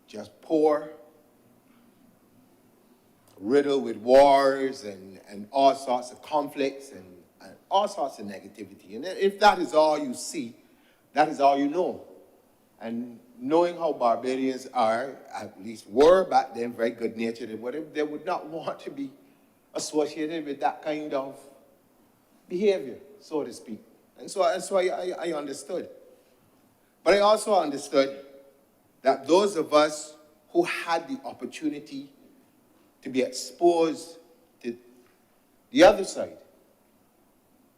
just poor, riddled with wars and all sorts of conflicts and all sorts of negativity. And if that is all you see, that is all you know. And knowing how Barbadians are, at least were back then, very good-natured, they would not want to be associated with that kind of behavior, so to speak. And so I understood. But I also understood that those of us who had the opportunity to be exposed to the other side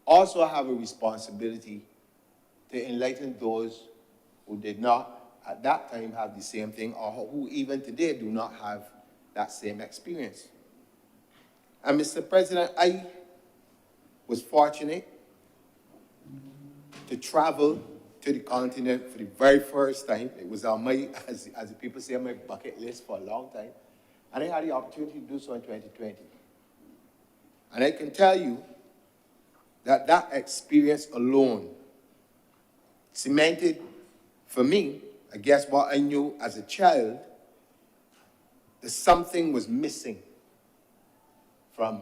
also have a responsibility to enlighten those who did not at that time have the same thing, or who even today do not have that same experience. And Mr. President, I was fortunate to travel to the continent for the very first time. It was on my, as the people say, on my bucket list for a long time. And I had the opportunity to do so in 2020. And I can tell you that that experience alone cemented for me, I guess what I knew as a child, that something was missing from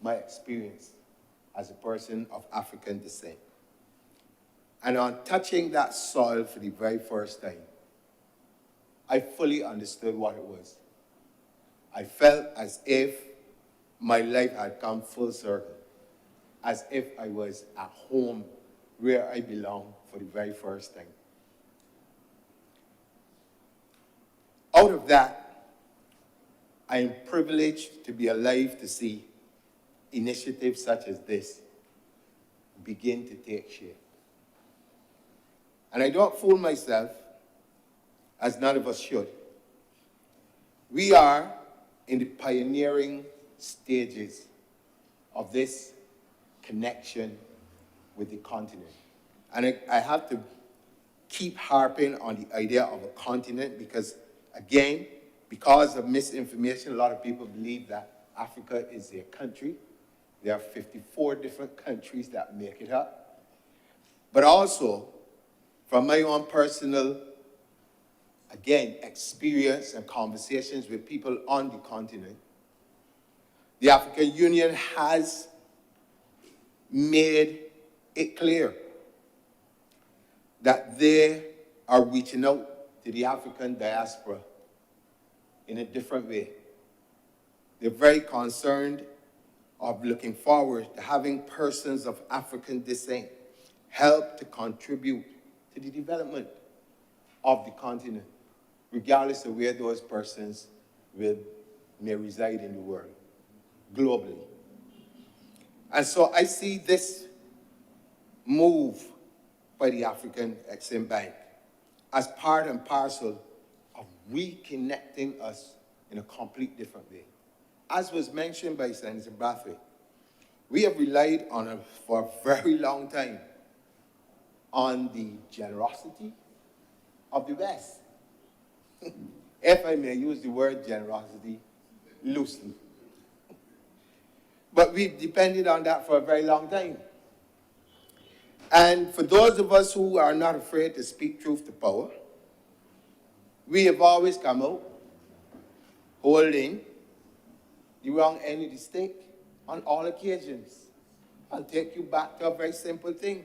my experience as a person of African descent. And on touching that soil for the very first time, I fully understood what it was. I felt as if my life had come full circle, as if I was at home where I belong for the very first time. Out of that, I am privileged to be alive to see initiatives such as this begin to take shape. And I don't fool myself, as none of us should. We are in the pioneering stages of this connection with the continent. And I have to keep harping on the idea of a continent because, again, because of misinformation, a lot of people believe that Africa is a country. There are 54 different countries that make it up. But also, from my own personal, again, experience and conversations with people on the continent, The African Union has made it clear that they are reaching out to the African diaspora in a different way. They're very concerned of looking forward to having persons of African descent help to contribute to the development of the continent, regardless of where those persons may reside in the world, globally. And so I see this move by the Afreximbank as part and parcel of reconnecting us in a complete different way. As was mentioned by Senator Brathwaite, we have relied on it for a very long time on the generosity of the West. If I may use the word generosity loosely. But we've depended on that for a very long time. And for those of us who are not afraid to speak truth to power, we have always come out holding the wrong end of the stick on all occasions. I'll take you back to a very simple thing.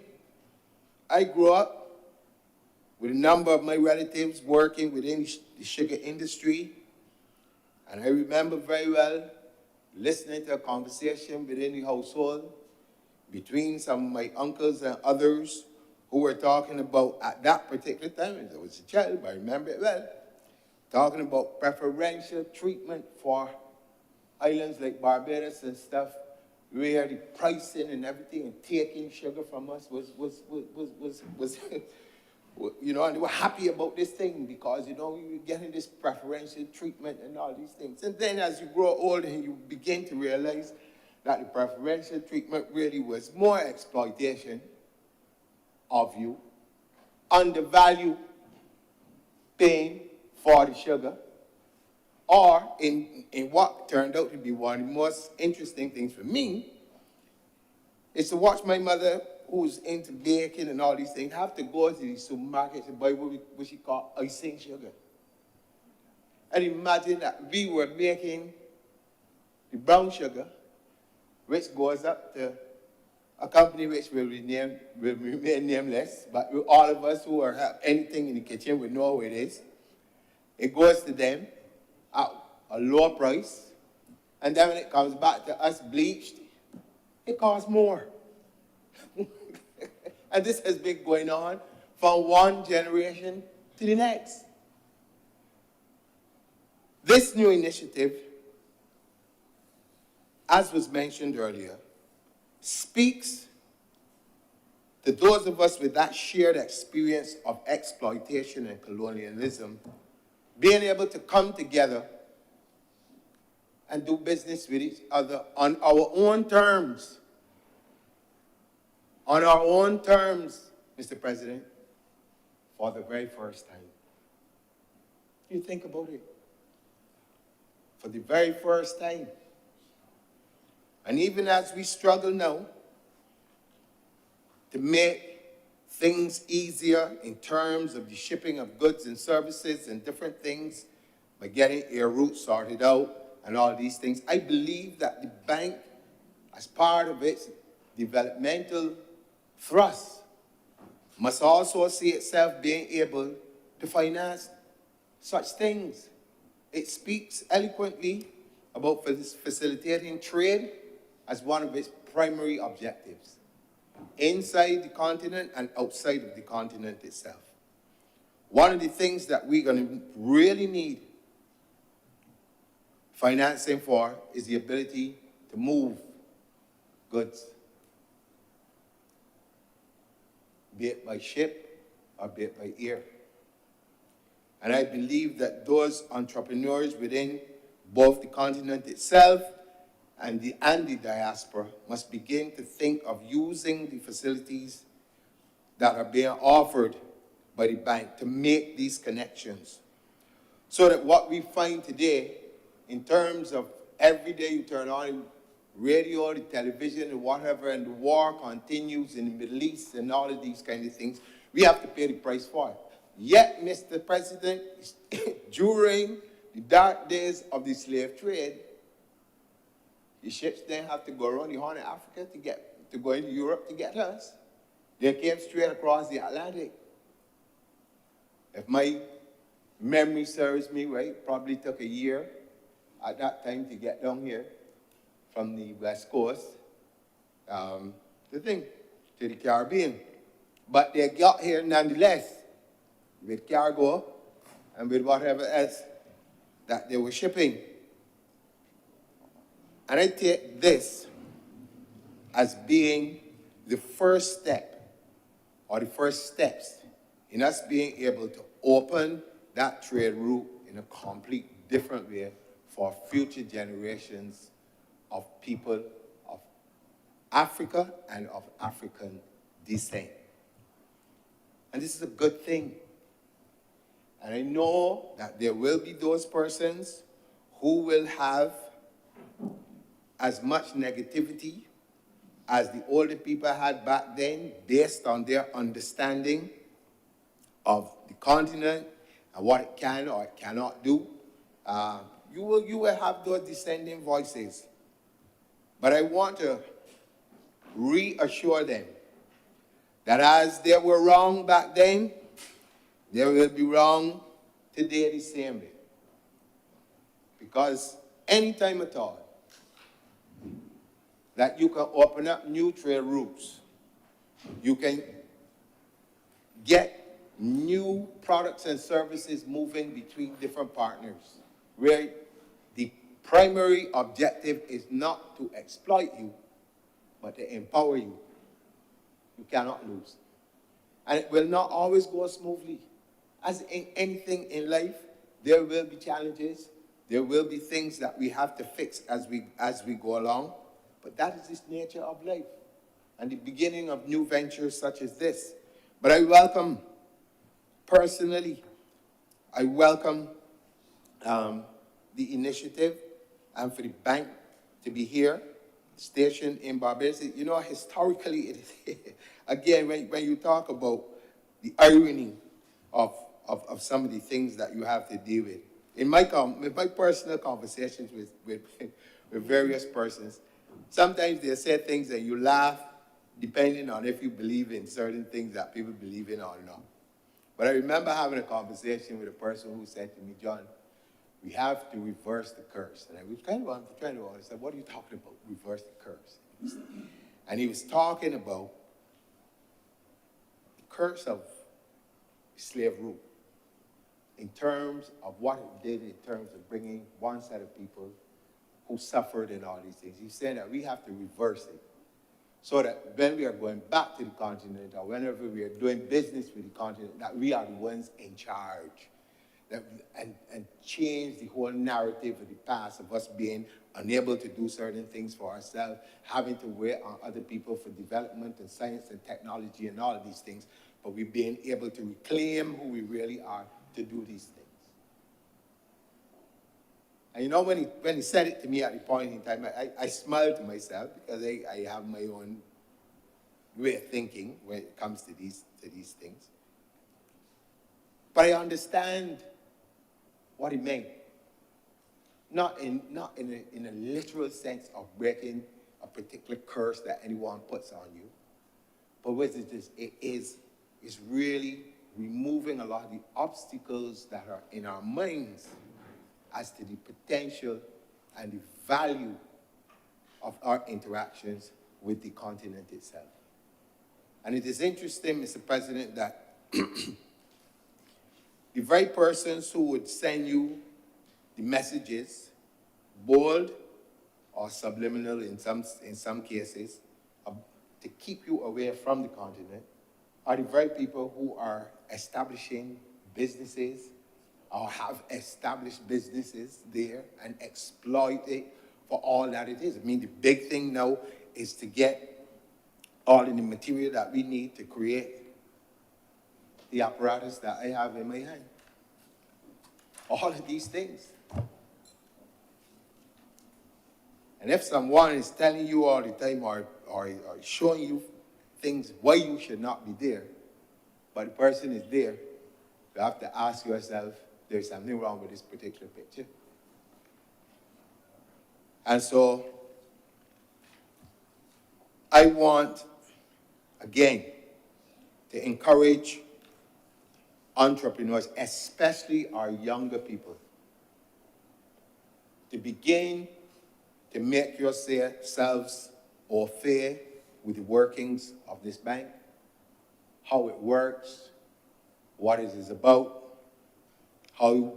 I grew up with a number of my relatives working within the sugar industry, and I remember very well listening to a conversation within the household between some of my uncles and others who were talking about, at that particular time, as I was a child, but I remember it well, talking about preferential treatment for islands like Barbados and stuff, where the pricing and everything and taking sugar from us was you know, and they were happy about this thing because, you know, you were getting this preferential treatment and all these things. And then as you grow older, you begin to realize that the preferential treatment really was more exploitation of you, undervalue paying for the sugar, or in what turned out to be one of the most interesting things for me, is to watch my mother, who's into baking and all these things, have to go to the supermarket to buy what she called icing sugar. And imagine that we were making the brown sugar, which goes up to a company which will remain nameless, but all of us who have anything in the kitchen will know what it is. It goes to them at a lower price, and then when it comes back to us bleached, it costs more. And this has been going on from one generation to the next. This new initiative, as was mentioned earlier, speaks to those of us with that shared experience of exploitation and colonialism, being able to come together and do business with each other on our own terms. On our own terms, Mr. President, for the very first time. You think about it. For the very first time. And even as we struggle now to make things easier in terms of the shipping of goods and services and different things by getting air routes sorted out and all these things, I believe that the bank, as part of its developmental thrust, must also see itself being able to finance such things. It speaks eloquently about facilitating trade as one of its primary objectives, inside the continent and outside of the continent itself. One of the things that we're going to really need financing for is the ability to move goods, be it by ship or be it by air. And I believe that those entrepreneurs within both the continent itself and the diaspora must begin to think of using the facilities that are being offered by the bank to make these connections. So that what we find today, in terms of every day you turn on radio, the television, and whatever, and the war continues in the Middle East and all of these kind of things, we have to pay the price for it. Yet, Mr. President, during the dark days of the slave trade, The ships didn't have to go around the Horn of Africa to go into Europe to get us. They came straight across the Atlantic. If my memory serves me right, probably took a year at that time to get down here from the West Coast, to the Caribbean. But they got here nonetheless with cargo and with whatever else that they were shipping. And I take this as being the first step, or the first steps, in us being able to open that trade route in a complete different way for future generations of people of Africa and of African descent. And this is a good thing. And I know that there will be those persons who will have as much negativity as the older people had back then, based on their understanding of the continent and what it can or it cannot do. You will have those dissenting voices. But I want to reassure them that as they were wrong back then, they will be wrong today the same way. Because anytime at all that you can open up new trade routes, you can get new products and services moving between different partners, where the primary objective is not to exploit you, but to empower you. You cannot lose. And it will not always go smoothly. As in anything in life, there will be challenges. There will be things that we have to fix as we go along. But that is the nature of life and the beginning of new ventures such as this. But I welcome, personally, I welcome the initiative and for the bank to be here, stationed in Barbados. You know, historically, again, when you talk about the irony of some of the things that you have to deal with. In my personal conversations with various persons, sometimes they say things and you laugh, depending on if you believe in certain things that people believe in or not. But I remember having a conversation with a person who said to me, John, we have to reverse the curse. And I was kind of trying to understand, what are you talking about, reverse the curse? And he was talking about the curse of slave rule in terms of what it did in terms of bringing one set of people who suffered and all these things. He's saying that we have to reverse it so that when we are going back to the continent or whenever we are doing business with the continent, that we are the ones in charge. And change the whole narrative of the past of us being unable to do certain things for ourselves, having to wait on other people for development and science and technology and all of these things, but we're being able to reclaim who we really are to do these things. And you know, when he said it to me at the point in time, I smiled to myself because I have my own way of thinking when it comes to these things. But I understand what he meant. Not in a literal sense of breaking a particular curse that anyone puts on you. But what it is really removing a lot of the obstacles that are in our minds as to the potential and the value of our interactions with the continent itself. And it is interesting, Mr. President, that the very persons who would send you the messages, bold or subliminal in some cases, to keep you away from the continent, are the very people who are establishing businesses or have established businesses there and exploit it for all that it is. I mean, the big thing now is to get all of the material that we need to create the apparatus that I have in my hand. All of these things. And if someone is telling you all the time or showing you things why you should not be there, but the person is there, you have to ask yourself, there's something wrong with this particular picture. And so I want, again, to encourage entrepreneurs, especially our younger people, to begin to make yourselves au fait with the workings of this bank, how it works, what it is about, how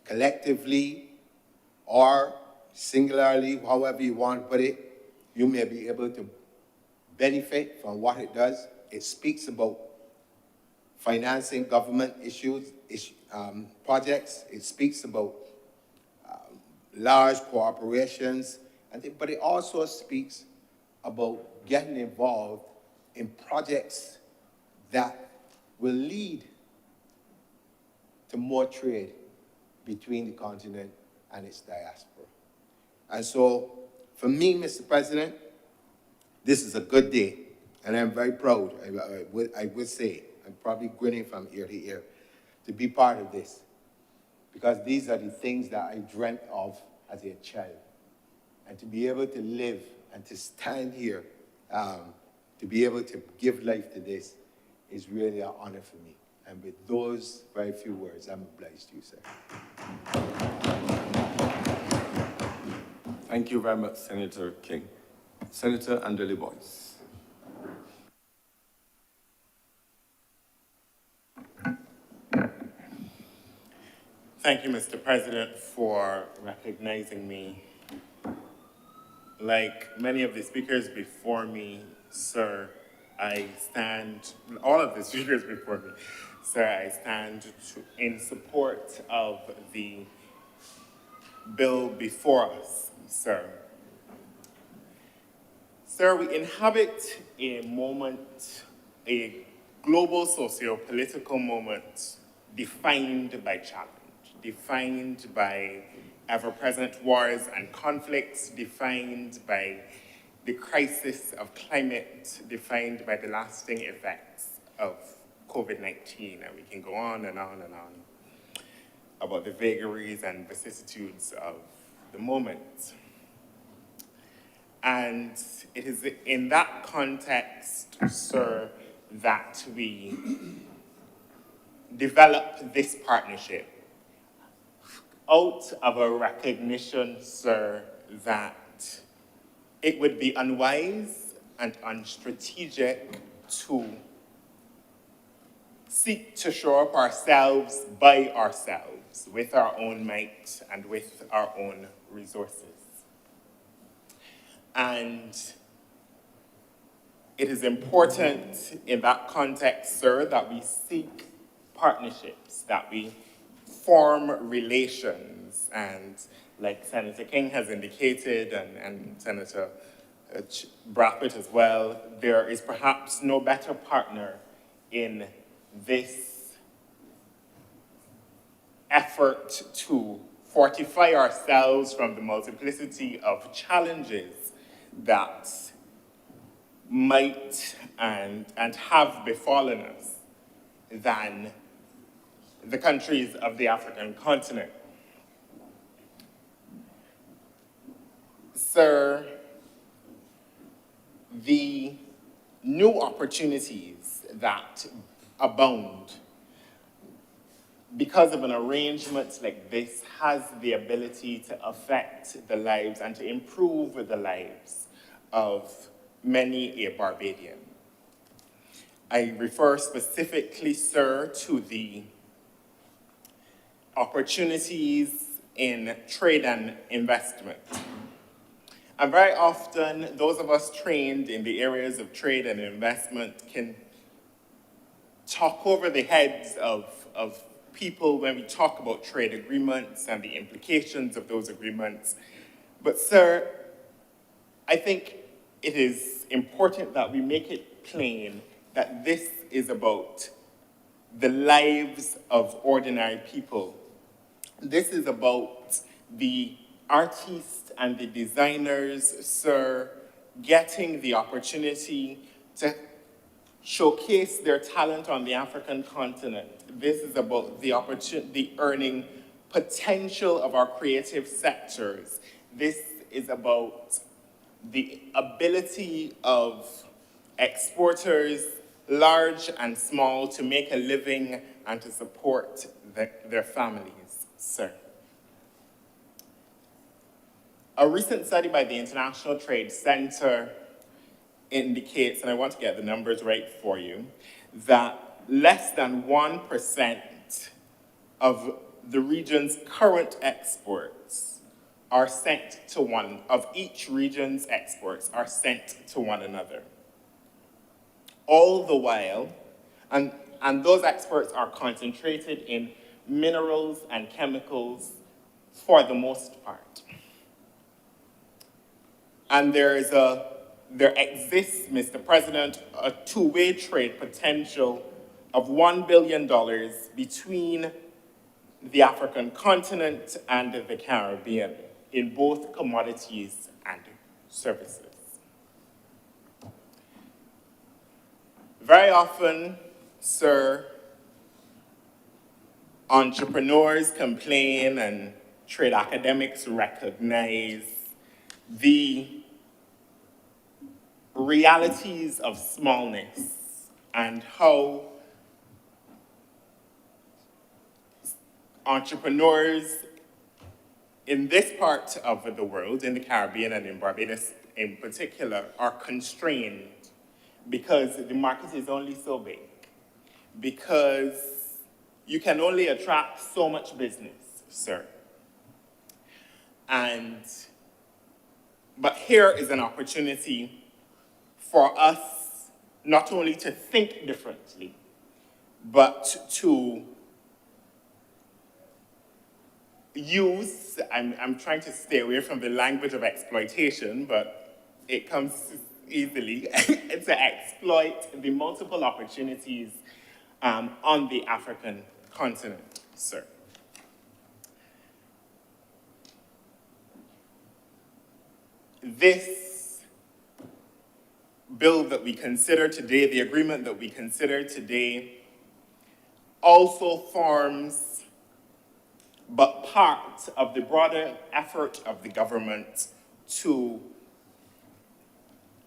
collectively or singularly, however you want to put it, you may be able to benefit from what it does. It speaks about financing government projects. It speaks about large corporations, but it also speaks about getting involved in projects that will lead to more trade between the continent and its diaspora. And so, for me, Mr. President, this is a good day, and I'm very proud, I would say, I'm probably grinning from ear to ear, to be part of this, because these are the things that I dreamt of as a child. And to be able to live and to stand here, to be able to give life to this, is really an honor for me. And with those very few words, I'm obliged to you, sir. Thank you very much, Senator King. Senator Anderly Boyce. Thank you, Mr. President, for recognizing me. Like many of the speakers before me, sir, all of the speakers before me, sir, I stand in support of the bill before us, sir. Sir, we inhabit a moment, a global socio-political moment defined by challenge, defined by ever-present wars and conflicts, defined by the crisis of climate, defined by the lasting effects of COVID-19. And we can go on and on and on about the vagaries and vicissitudes of the moment. And it is in that context, sir, that we develop this partnership out of a recognition, sir, that it would be unwise and unstrategic to seek to shore up ourselves by ourselves with our own might and with our own resources. And it is important in that context, sir, that we seek partnerships, that we form relations, and like Senator King has indicated, and Senator Brackett as well, there is perhaps no better partner in this effort to fortify ourselves from the multiplicity of challenges that might and have befallen us than the countries of the African continent. Sir, the new opportunities that abound because of an arrangement like this has the ability to affect the lives and to improve the lives of many a Barbadian. I refer specifically, sir, to the opportunities in trade and investment. And very often, those of us trained in the areas of trade and investment can talk over the heads of people when we talk about trade agreements and the implications of those agreements. But sir, I think it is important that we make it plain that this is about the lives of ordinary people. This is about the artists and the designers, sir, getting the opportunity to showcase their talent on the African continent. This is about the earning potential of our creative sectors. This is about the ability of exporters, large and small, to make a living and to support their families, sir. A recent study by the International Trade Center indicates, and I want to get the numbers right for you, that less than 1% of the region's current exports are sent to one, of each region's exports are sent to one another. All the while, and those exports are concentrated in minerals and chemicals for the most part. And there exists, Mr. President, a two-way trade potential of $1 billion between the African continent and the Caribbean in both commodities and services. Very often, sir, entrepreneurs complain and trade academics recognize the realities of smallness and how entrepreneurs in this part of the world, in the Caribbean and in Barbados in particular, are constrained because the market is only so big, because you can only attract so much business, sir. But here is an opportunity for us not only to think differently, but to use, I'm trying to stay away from the language of exploitation, but it comes easily, to exploit the multiple opportunities on the African continent, sir. This bill that we consider today, the agreement that we consider today, also forms but part of the broader effort of the government to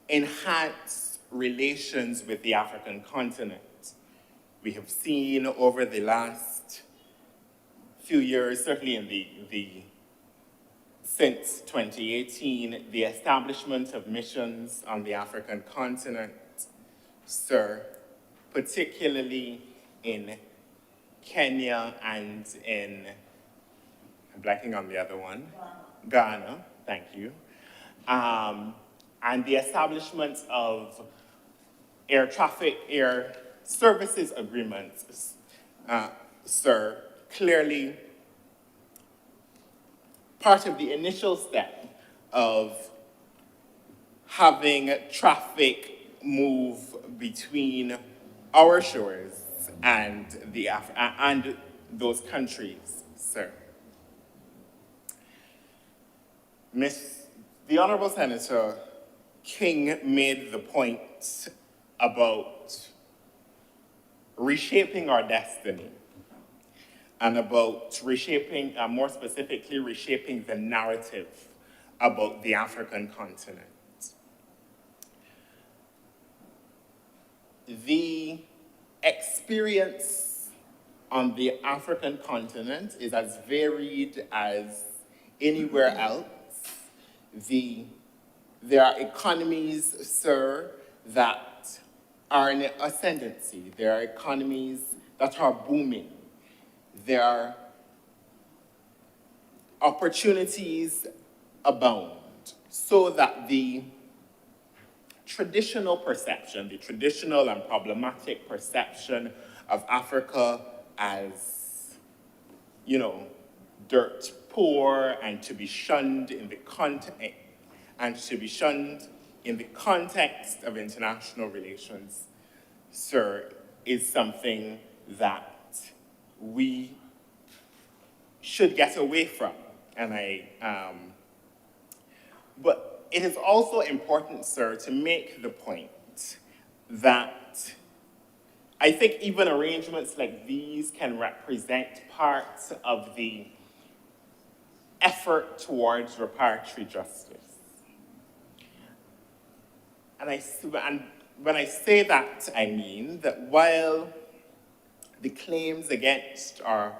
enhance relations with the African continent. We have seen over the last few years, certainly in since 2018, the establishment of missions on the African continent, sir, particularly in Kenya and in, I'm blanking on the other one, Ghana, thank you. And the establishment of air services agreements, sir, clearly part of the initial step of having traffic move between our shores and those countries, sir. The Honorable Senator King made the point about reshaping our destiny and about reshaping, more specifically, reshaping the narrative about the African continent. The experience on the African continent is as varied as anywhere else. There are economies, sir, that are in ascendancy. There are economies that are booming. There are opportunities abound, so that the traditional perception, the traditional and problematic perception of Africa as, dirt poor and to be shunned in the context of international relations, sir, is something that we should get away from. But it is also important, sir, to make the point that I think even arrangements like these can represent parts of the effort towards reparatory justice. And when I say that, I mean that while the claims against our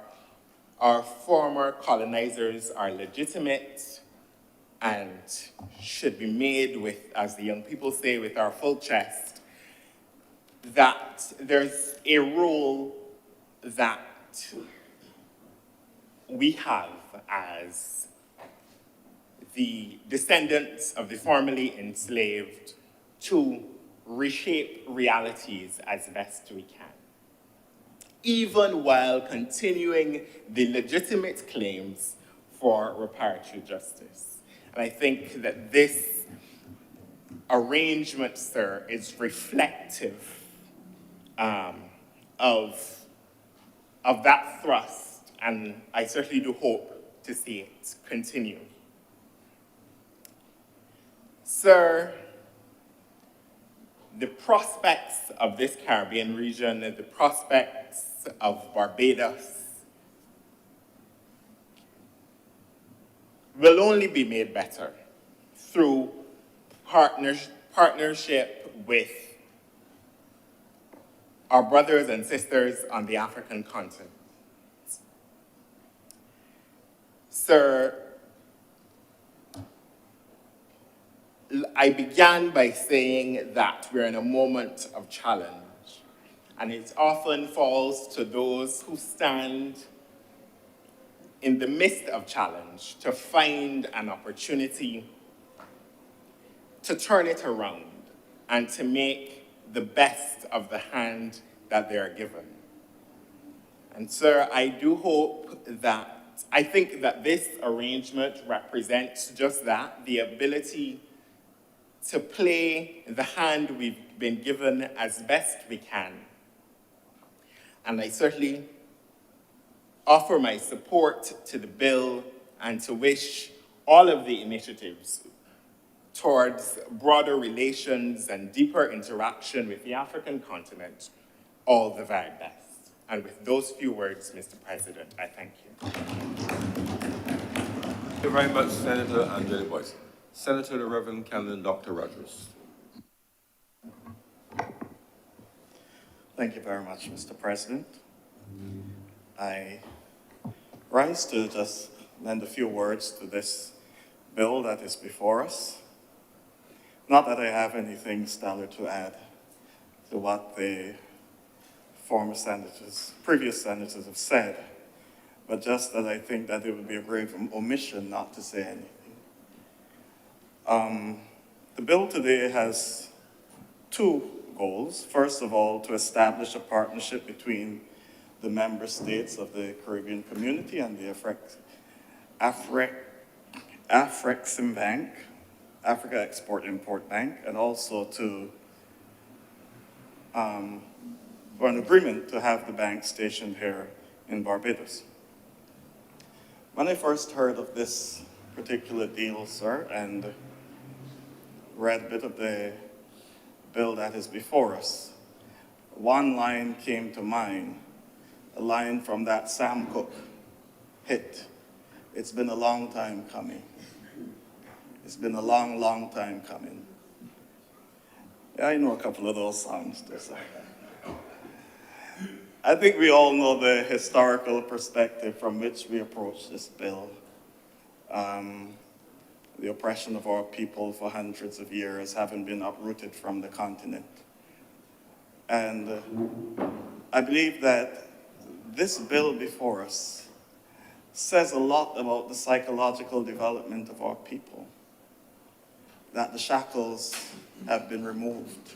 former colonizers are legitimate and should be made with, as the young people say, with our full chest, that there's a role that we have as the descendants of the formerly enslaved to reshape realities as best we can, even while continuing the legitimate claims for reparatory justice. And I think that this arrangement, sir, is reflective of that thrust, and I certainly do hope to see it continue. Sir, the prospects of this Caribbean region, the prospects of Barbados, will only be made better through partnership with our brothers and sisters on the African continent. Sir, I began by saying that we're in a moment of challenge, and it often falls to those who stand in the midst of challenge to find an opportunity to turn it around and to make the best of the hand that they are given. And sir, I think that this arrangement represents just that, the ability to play the hand we've been given as best we can. And I certainly offer my support to the bill and to wish all of the initiatives towards broader relations and deeper interaction with the African continent all the very best. And with those few words, Mr. President, I thank you. Thank you very much, Senator Angela Boyce. Senator the Reverend Canon Dr. Rogers. Thank you very much, Mr. President. I rise to just lend a few words to this bill that is before us. Not that I have anything stellar to add to what the previous senators have said, but just that I think that it would be a grave omission not to say anything. The bill today has two goals. First of all, to establish a partnership between the member states of the Caribbean community and the Afreximbank, Africa Export-Import Bank, and also for an agreement to have the bank stationed here in Barbados. When I first heard of this particular deal, sir, and read a bit of the bill that is before us, one line came to mind, a line from that Sam Cooke hit, "It's been a long time coming." It's been a long, long time coming. Yeah, I know a couple of those songs too, sir. I think we all know the historical perspective from which we approach this bill. The oppression of our people for hundreds of years having been uprooted from the continent. And I believe that this bill before us says a lot about the psychological development of our people, that the shackles have been removed.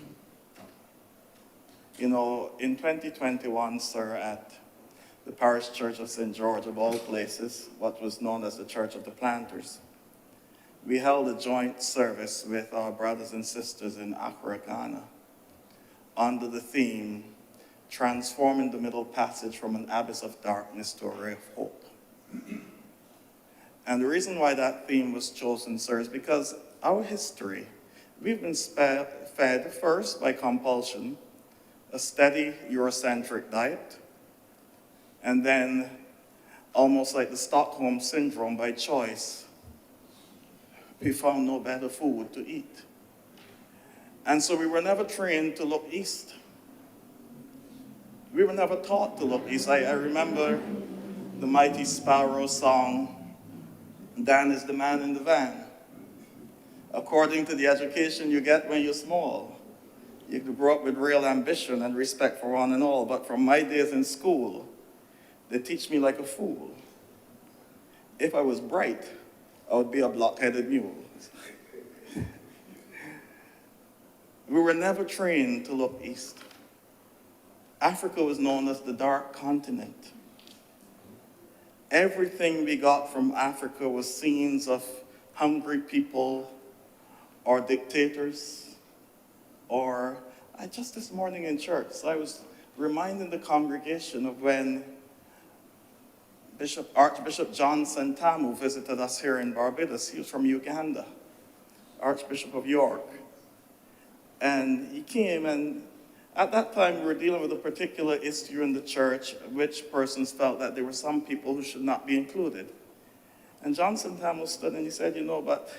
You know, in 2021, sir, at the Parish Church of St. George, of all places, what was known as the Church of the Planters, we held a joint service with our brothers and sisters in Accra, Ghana, under the theme, Transforming the Middle Passage from an Abyss of Darkness to a Ray of Hope. And the reason why that theme was chosen, sir, is because our history, we've been fed first by compulsion, a steady Eurocentric diet, and then almost like the Stockholm Syndrome by choice, we found no better food to eat. And so we were never trained to look east. We were never taught to look east. I remember the Mighty Sparrow song, Dan is the man in the van. According to the education you get when you're small, you grow up with real ambition and respect for one and all. But from my days in school, they teach me like a fool. If I was bright, I would be a block-headed mule. We were never trained to look east. Africa was known as the dark continent. Everything we got from Africa was scenes of hungry people or dictators, or just this morning in church, I was reminding the congregation of when Archbishop John Sentamu visited us here in Barbados. He was from Uganda, Archbishop of York. And he came, and at that time we were dealing with a particular issue in the church, which persons felt that there were some people who should not be included. And John Sentamu stood and he said, but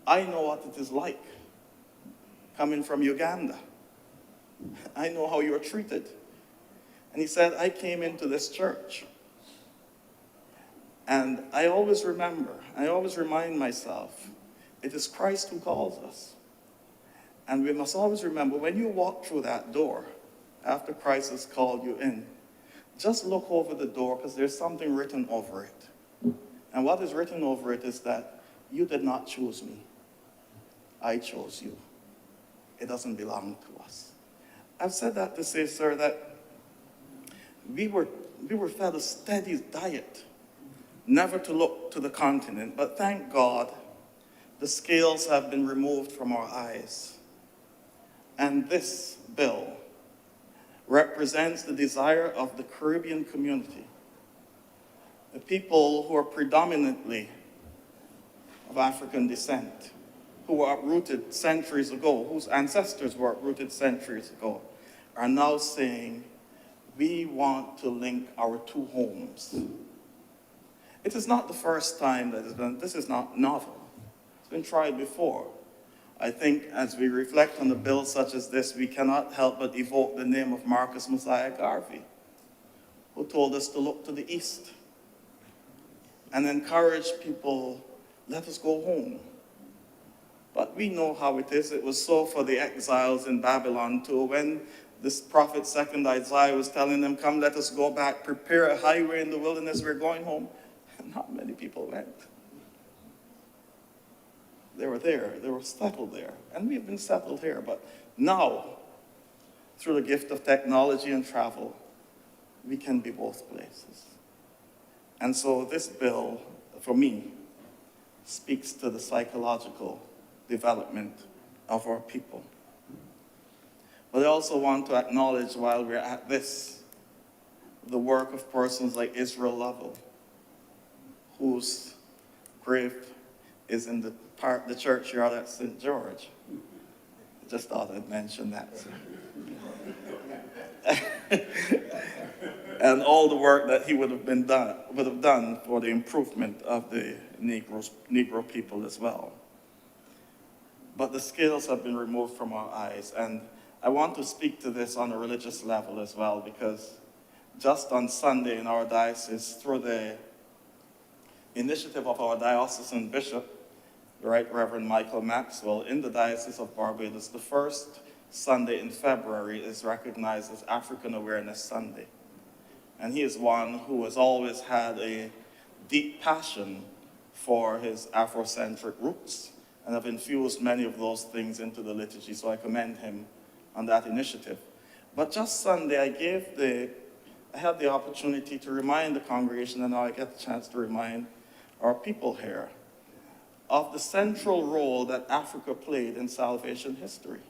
I know what it is like coming from Uganda. I know how you're treated. And he said, I came into this church. And I always remind myself, it is Christ who calls us. And we must always remember, when you walk through that door, after Christ has called you in, just look over the door, because there's something written over it. And what is written over it is that you did not choose me. I chose you. It doesn't belong to us. I've said that to say, sir, that we were fed a steady diet, never to look to the continent. But thank God, the scales have been removed from our eyes. And this bill represents the desire of the Caribbean community, the people who are predominantly of African descent, who were uprooted centuries ago, whose ancestors were uprooted centuries ago, are now saying, we want to link our two homes. It is not the first time that it's done. This is not novel. It's been tried before. I think as we reflect on a bill such as this, we cannot help but evoke the name of Marcus Messiah Garvey, who told us to look to the east and encourage people, let us go home. But we know how it is. It was so for the exiles in Babylon too. When this prophet second Isaiah was telling them, come, let us go back, prepare a highway in the wilderness, we're going home. Not many people went. They were there, they were settled there. And we've been settled here. But now, through the gift of technology and travel, we can be both places. And so this bill, for me, speaks to the psychological development of our people. But I also want to acknowledge, while we're at this, the work of persons like Israel Lovell, whose grave is in the churchyard at St. George. I just thought I'd mention that. And all the work that he would have done for the improvement of the Negro people as well. But the scales have been removed from our eyes, and I want to speak to this on a religious level as well, because just on Sunday in our diocese, through the initiative of our diocesan bishop, the Right Reverend Michael Maxwell, in the Diocese of Barbados, the first Sunday in February is recognized as African Awareness Sunday. And he is one who has always had a deep passion for his Afrocentric roots and have infused many of those things into the liturgy, so I commend him on that initiative. But just Sunday, I had the opportunity to remind the congregation, and now I get the chance to remind our people here, of the central role that Africa played in salvation history.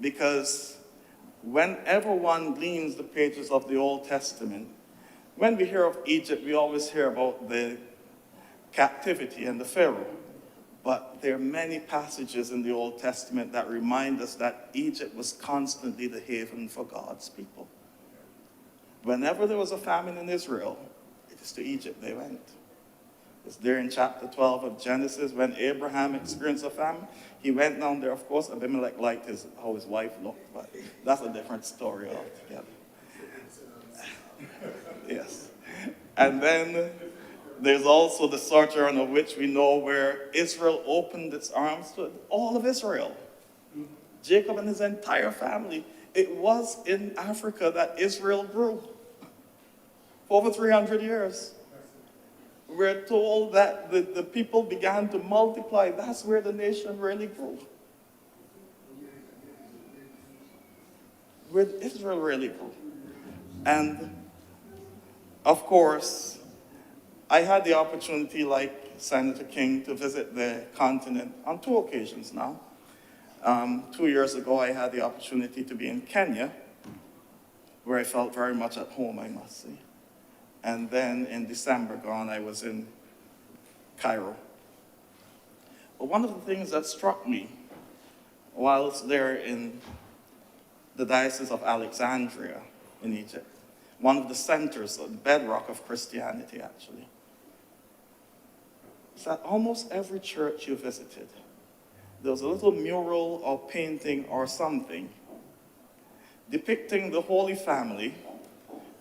Because whenever one gleans the pages of the Old Testament, when we hear of Egypt, we always hear about the captivity and the Pharaoh. But there are many passages in the Old Testament that remind us that Egypt was constantly the haven for God's people. Whenever there was a famine in Israel, it is to Egypt they went. It's there in chapter 12 of Genesis when Abraham experienced a famine. He went down there. Of course, Abimelech liked how his wife looked, but that's a different story altogether. Yes. And then there's also the sojourn of which we know where Israel opened its arms to all of Israel. Jacob and his entire family. It was in Africa that Israel grew for over 300 years. We're told that the people began to multiply. That's where the nation really grew. Where Israel really grew. And of course, I had the opportunity, like Senator King, to visit the continent on 2 occasions now. 2 years ago, I had the opportunity to be in Kenya, where I felt very much at home, I must say. And then in December gone, I was in Cairo. But one of the things that struck me whilst there in the Diocese of Alexandria in Egypt, one of the centers, the bedrock of Christianity, actually, is that almost every church you visited, there was a little mural or painting or something depicting the Holy Family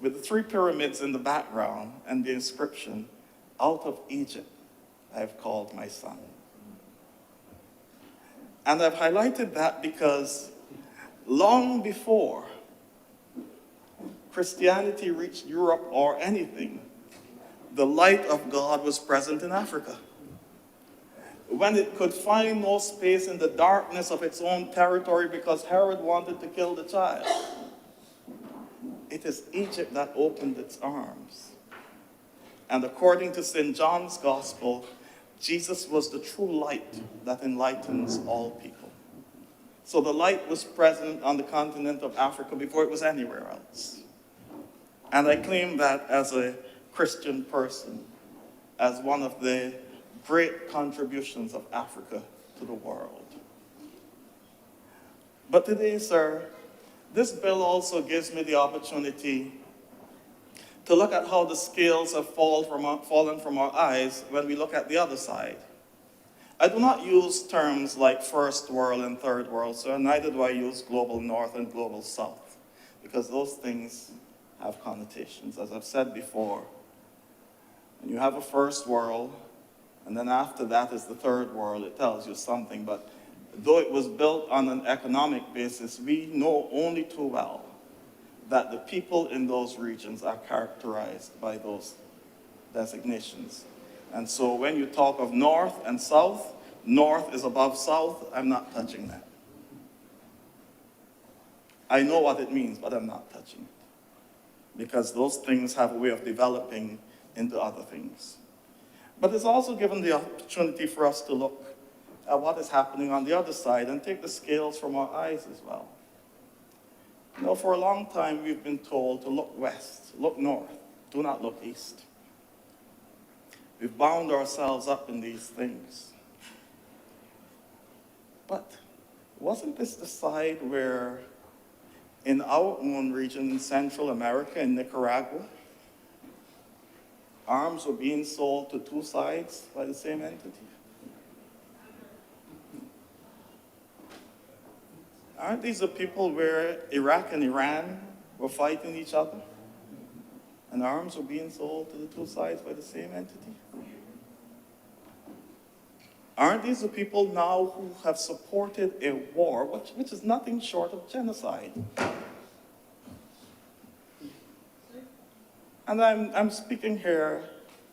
with the 3 pyramids in the background and the inscription, "Out of Egypt I have called my son." And I've highlighted that because long before Christianity reached Europe or anything, the light of God was present in Africa. When it could find no space in the darkness of its own territory because Herod wanted to kill the child, it is Egypt that opened its arms. And according to St. John's Gospel, Jesus was the true light that enlightens all people. So the light was present on the continent of Africa before it was anywhere else. And I claim that as a Christian person, as one of the great contributions of Africa to the world. But today, sir, this bill also gives me the opportunity to look at how the scales have fallen from our eyes when we look at the other side. I do not use terms like first world and third world, sir, neither do I use global north and global south, because those things have connotations. As I've said before, when you have a first world, and then after that is the third world, it tells you something. But though it was built on an economic basis, we know only too well that the people in those regions are characterized by those designations. And so when you talk of north and south, north is above south, I'm not touching that. I know what it means, but I'm not touching it. Because those things have a way of developing into other things. But it's also given the opportunity for us to look at what is happening on the other side and take the scales from our eyes as well. You know, for a long time we've been told to look west, look north, do not look east. We've bound ourselves up in these things. But wasn't this the side where in our own region in Central America, in Nicaragua, arms were being sold to 2 sides by the same entity? Aren't these the people where Iraq and Iran were fighting each other? And arms were being sold to the 2 sides by the same entity? Aren't these the people now who have supported a war, which is nothing short of genocide? And I'm speaking here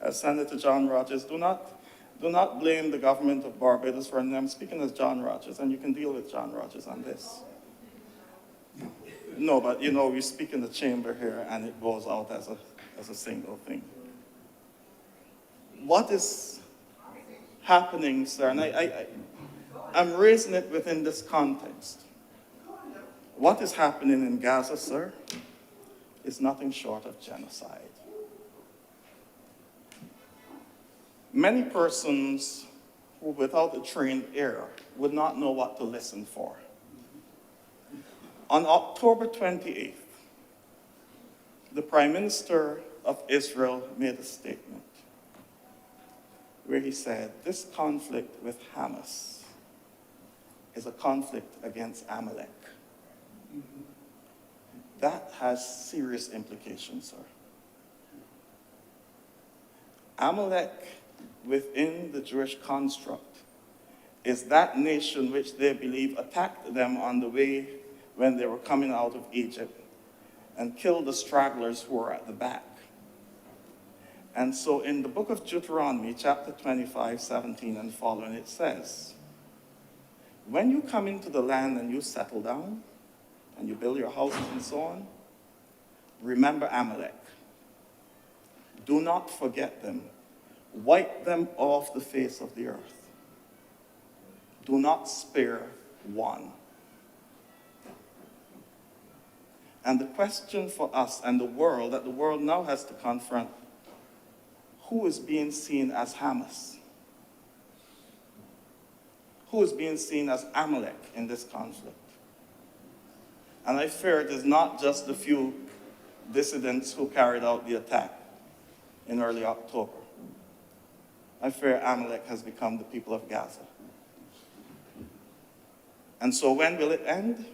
as Senator John Rogers. Do not blame the government of Barbados for it. I'm speaking as John Rogers, and you can deal with John Rogers on this. No, but you know, we speak in the chamber here, and it goes out as a single thing. What is happening, sir, and I'm raising it within this context. What is happening in Gaza, sir, is nothing short of genocide. Many persons who, without a trained ear, would not know what to listen for. On October 28th, the Prime Minister of Israel made a statement. where he said, this conflict with Hamas is a conflict against Amalek. That has serious implications, sir. Amalek, within the Jewish construct, is that nation which they believe attacked them on the way when they were coming out of Egypt and killed the stragglers who were at the back. And so in the book of Deuteronomy, chapter 25, 17 and following, it says, when you come into the land and you settle down, and you build your houses and so on, remember Amalek. Do not forget them. Wipe them off the face of the earth. Do not spare one. And the question for us and the world, that the world now has to confront, who is being seen as Hamas? Who is being seen as Amalek in this conflict? And I fear it is not just the few dissidents who carried out the attack in early October. I fear Amalek has become the people of Gaza. And so when will it end?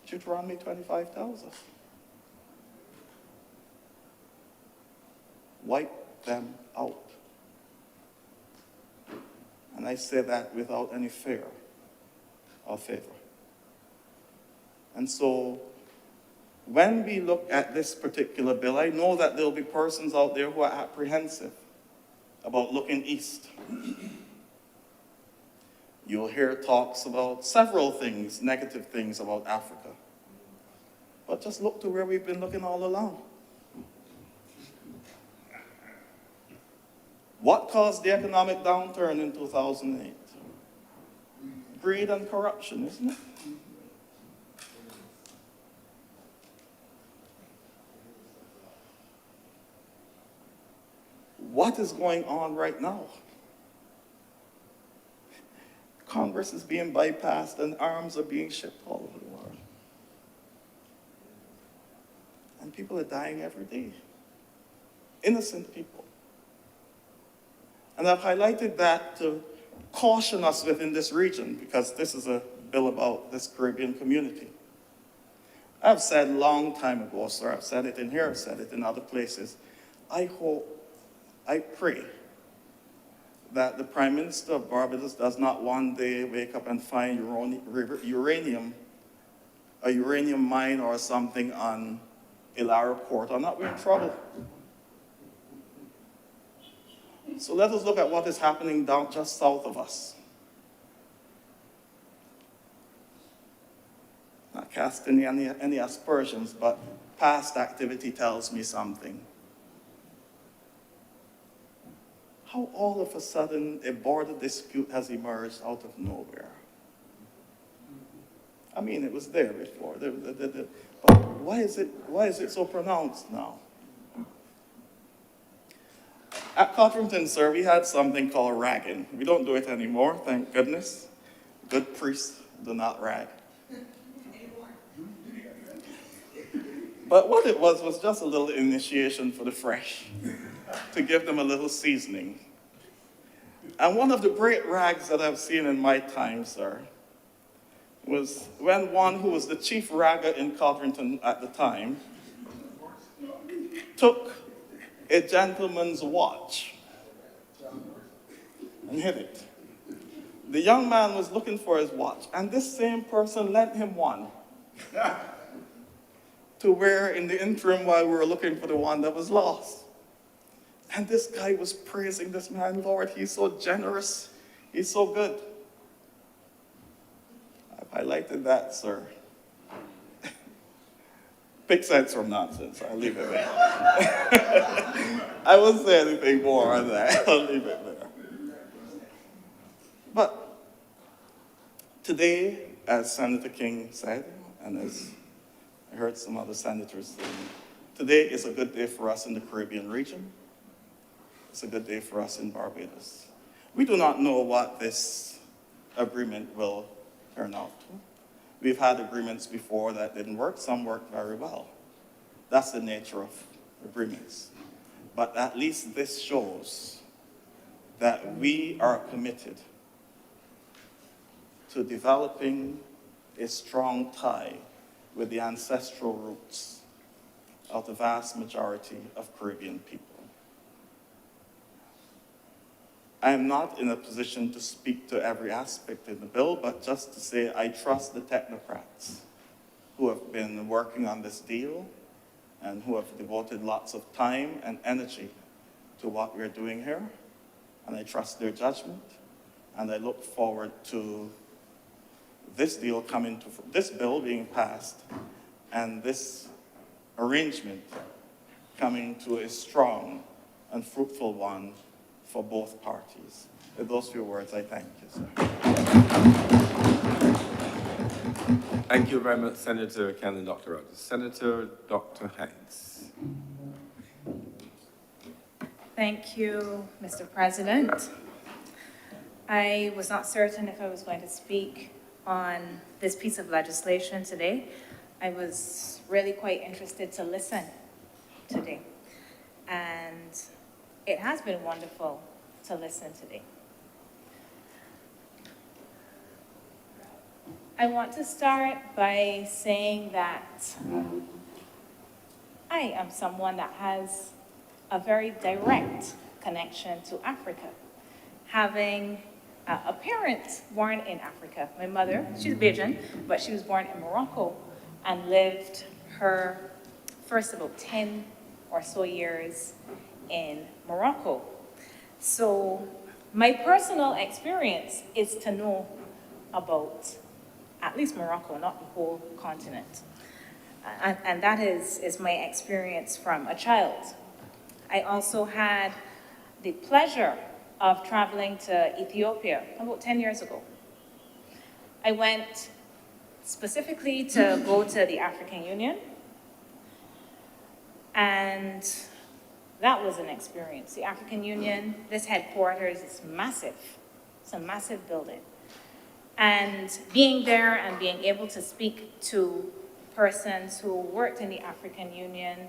Deuteronomy 25 tells us. Wipe them out. And I say that without any fear or favor. And so when we look at this particular bill, I know that there'll be persons out there who are apprehensive about looking east. You'll hear talks about several things, negative things about Africa. But just look to where we've been looking all along. What caused the economic downturn in 2008? Greed and corruption, isn't it? What is going on right now? Congress is being bypassed and arms are being shipped all over the world. And people are dying every day. Innocent people. And I've highlighted that to caution us within this region, because this is a bill about this Caribbean community. I've said a long time ago, sir, I've said it in here, I've said it in other places, I pray that the Prime Minister of Barbados does not one day wake up and find uranium, a uranium mine or something on Ilara Port, or not, we're in trouble. So let us look at what is happening down just south of us. Not casting any aspersions, but past activity tells me something. How all of a sudden a border dispute has emerged out of nowhere. I mean, it was there before, but why is it so pronounced now? At Cotterington, sir, we had something called ragging. We don't do it anymore, thank goodness. Good priests do not rag. But what it was just a little initiation for the fresh, to give them a little seasoning. And one of the great rags that I've seen in my time, sir, was when one who was the chief ragger in Cotterington at the time took a gentleman's watch and hid it. The young man was looking for his watch, and this same person lent him one to wear in the interim while we were looking for the one that was lost. And this guy was praising this man, Lord, he's so generous, he's so good. I've highlighted that, sir. Pick sense from nonsense, I'll leave it there. I won't say anything more on that, I'll leave it there. But today, as Senator King said, and as I heard some other senators say, today is a good day for us in the Caribbean region. It's a good day for us in Barbados. We do not know what this agreement will turn out to. We've had agreements before that didn't work. Some worked very well. That's the nature of agreements. But at least this shows that we are committed to developing a strong tie with the ancestral roots of the vast majority of Caribbean people. I am not in a position to speak to every aspect in the bill, but just to say I trust the technocrats who have been working on this deal and who have devoted lots of time and energy to what we're doing here. And I trust their judgment, and I look forward to this deal coming to, this bill being passed, and this arrangement coming to a strong and fruitful one for both parties. With those few words, I thank you, sir. Thank you very much, Senator Cannon, Dr. Rogers. Senator Dr. Hinds. Thank you, Mr. President. I was not certain if I was going to speak on this piece of legislation today. I was really quite interested to listen today. And it has been wonderful to listen today. I want to start by saying that I am someone that has a very direct connection to Africa, having a parent born in Africa. My mother, she's Bajan, but she was born in Morocco and lived her first about 10 or so years in Morocco. So my personal experience is to know about at least Morocco, not the whole continent. And that is my experience from a child. I also had the pleasure of traveling to Ethiopia about 10 years ago. I went specifically to go to the African Union, and that was an experience. The African Union, this headquarters is massive. It's a massive building. And being there and being able to speak to persons who worked in the African Union,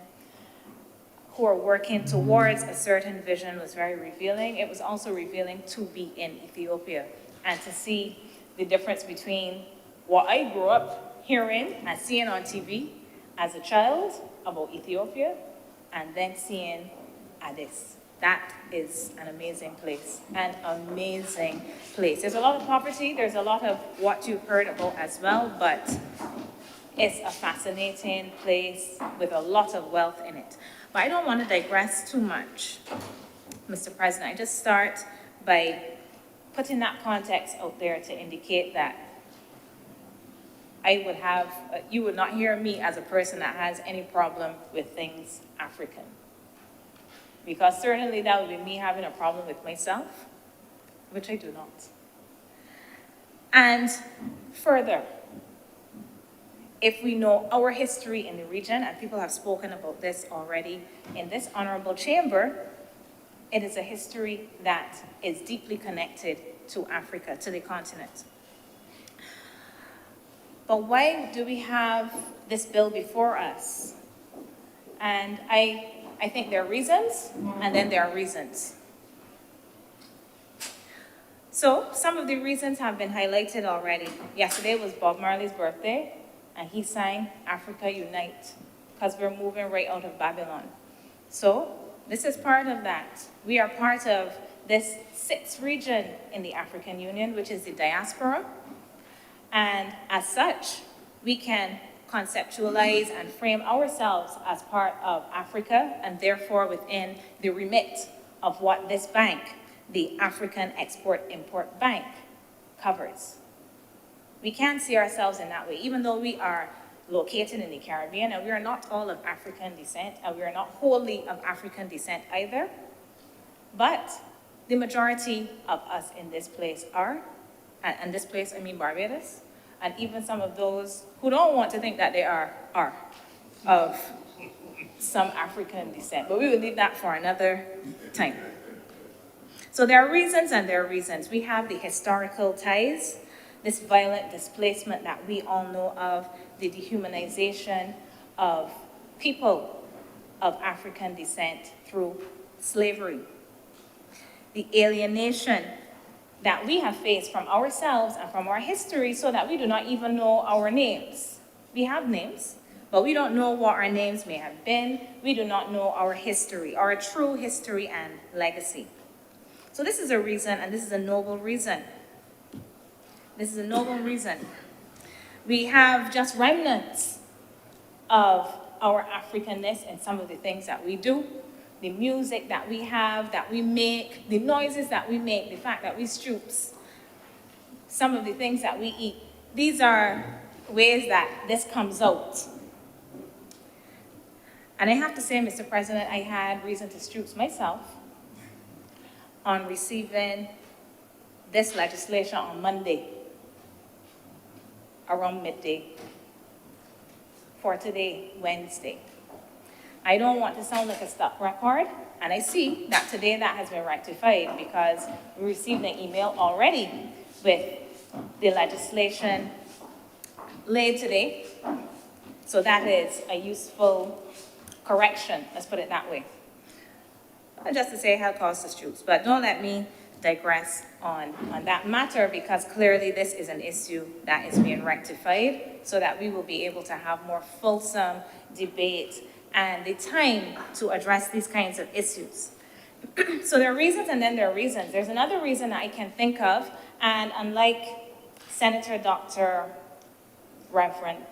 who are working towards a certain vision, was very revealing. It was also revealing to be in Ethiopia and to see the difference between what I grew up hearing and seeing on TV as a child about Ethiopia and then seeing Addis. That is an amazing place, an amazing place. There's a lot of poverty, there's a lot of what you've heard about as well, but it's a fascinating place with a lot of wealth in it. But I don't want to digress too much, Mr. President. I just start by putting that context out there to indicate that I would have, you would not hear me as a person that has any problem with things African. Because certainly that would be me having a problem with myself, which I do not. And further, if we know our history in the region, and people have spoken about this already in this honorable chamber, it is a history that is deeply connected to Africa, to the continent. But why do we have this bill before us? And I think there are reasons, and then there are reasons. So some of the reasons have been highlighted already. Yesterday was Bob Marley's birthday, and he sang Africa Unite, because we're moving right out of Babylon. So this is part of that. We are part of this sixth region in the African Union, which is the diaspora. And as such, we can conceptualize and frame ourselves as part of Africa, and therefore within the remit of what this bank, the African Export-Import Bank, covers. We can see ourselves in that way, even though we are located in the Caribbean, and we are not all of African descent, and we are not wholly of African descent either. But the majority of us in this place are, and this place, I mean Barbados, and even some of those who don't want to think that they are of some African descent. But we will leave that for another time. So there are reasons and there are reasons. We have the historical ties, this violent displacement that we all know of, the dehumanization of people of African descent through slavery. the alienation that we have faced from ourselves and from our history, so that we do not even know our names. We have names, but we don't know what our names may have been. We do not know our history, our true history and legacy. So this is a reason, and this is a noble reason. This is a noble reason. We have just remnants of our Africanness in some of the things that we do, the music that we have, that we make, the noises that we make, the fact that we stoops, some of the things that we eat. These are ways that this comes out. And I have to say, Mr. President, I had reason to stoops myself on receiving this legislation on Monday, around midday, for today, Wednesday. I don't want to sound like a stuck record, and I see that today that has been rectified, because we received an email already with the legislation laid today. So that is a useful correction, let's put it that way. Just to say how cost the troops, but don't let me digress on that matter, because clearly this is an issue that is being rectified, so that we will be able to have more fulsome debate and the time to address these kinds of issues. So there are reasons, and then there are reasons. There's another reason that I can think of, and unlike Senator Dr. Reverend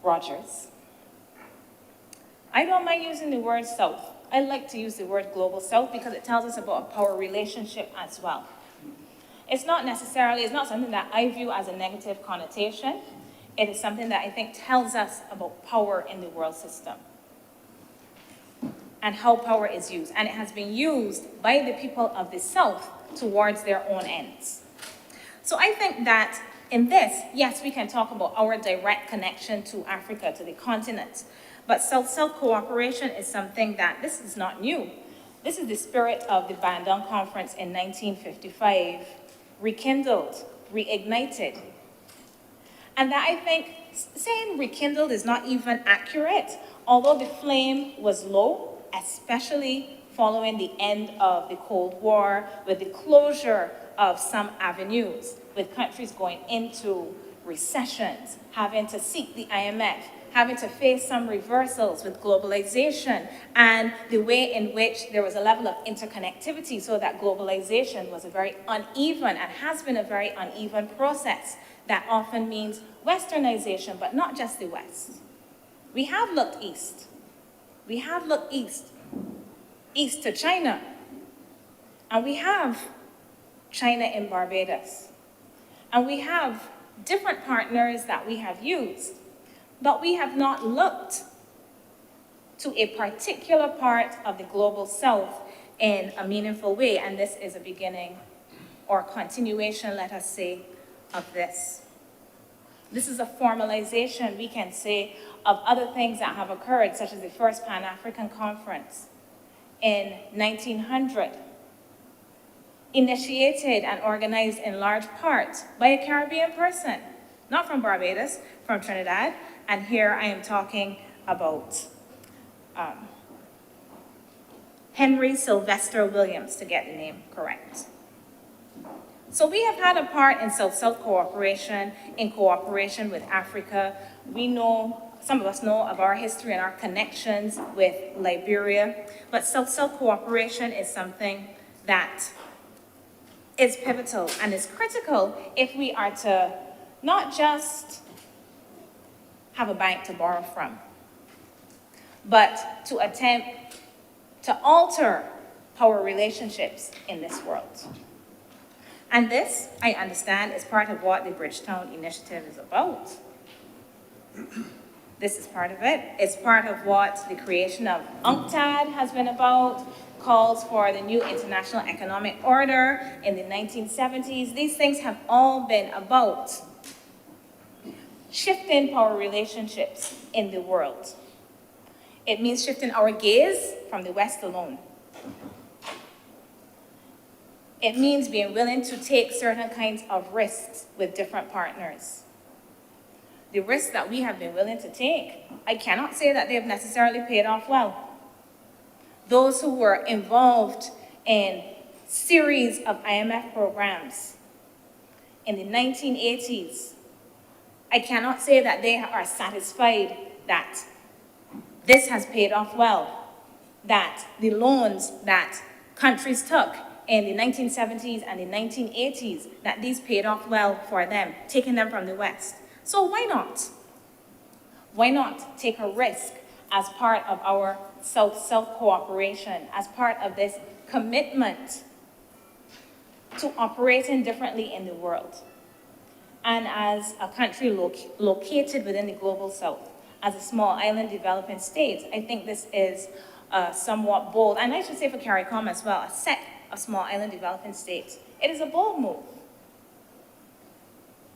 Rogers, I don't mind using the word South. I like to use the word global South, because it tells us about a power relationship as well. It's not something that I view as a negative connotation. It is something that I think tells us about power in the world system and how power is used. And it has been used by the people of the South towards their own ends. So I think that in this, yes, we can talk about our direct connection to Africa, to the continent. But South-South cooperation is something that, this is not new. This is the spirit of the Bandung Conference in 1955, rekindled, reignited. And that, I think, saying rekindled is not even accurate, although the flame was low, especially following the end of the Cold War, with the closure of some avenues, with countries going into recessions, having to seek the IMF, having to face some reversals with globalization, and the way in which there was a level of interconnectivity, so that globalization was a very uneven, and has been a very uneven process that often means westernization, but not just the West. We have looked east. We have looked east to China, and we have China in Barbados, and we have different partners that we have used, but we have not looked to a particular part of the global South in a meaningful way, and this is a beginning or continuation, let us say, of this. This is a formalization, we can say, of other things that have occurred, such as the first Pan-African Conference in 1900, initiated and organized in large part by a Caribbean person, not from Barbados, from Trinidad. And here I am talking about Henry Sylvester Williams, to get the name correct. So we have had a part in South-South cooperation, in cooperation with Africa. We know, some of us know of our history and our connections with Liberia, but South-South cooperation is something that is pivotal and is critical if we are to not just have a bank to borrow from, but to attempt to alter power relationships in this world. And this, I understand, is part of what the Bridgetown Initiative is about. This is part of it. It's part of what the creation of UNCTAD has been about, calls for the new international economic order in the 1970s. These things have all been about shifting power relationships in the world. It means shifting our gaze from the West alone. It means being willing to take certain kinds of risks with different partners. The risks that we have been willing to take, I cannot say that they have necessarily paid off well. Those who were involved in series of IMF programs in the 1980s, I cannot say that they are satisfied that this has paid off well, that the loans that countries took in the 1970s and the 1980s, that these paid off well for them, taking them from the West. So why not? Why not take a risk as part of our South-South cooperation, as part of this commitment to operating differently in the world? And as a country located within the global South, as a small island developing state, I think this is somewhat bold, and I should say for CARICOM as well, a set of small island developing states. It is a bold move.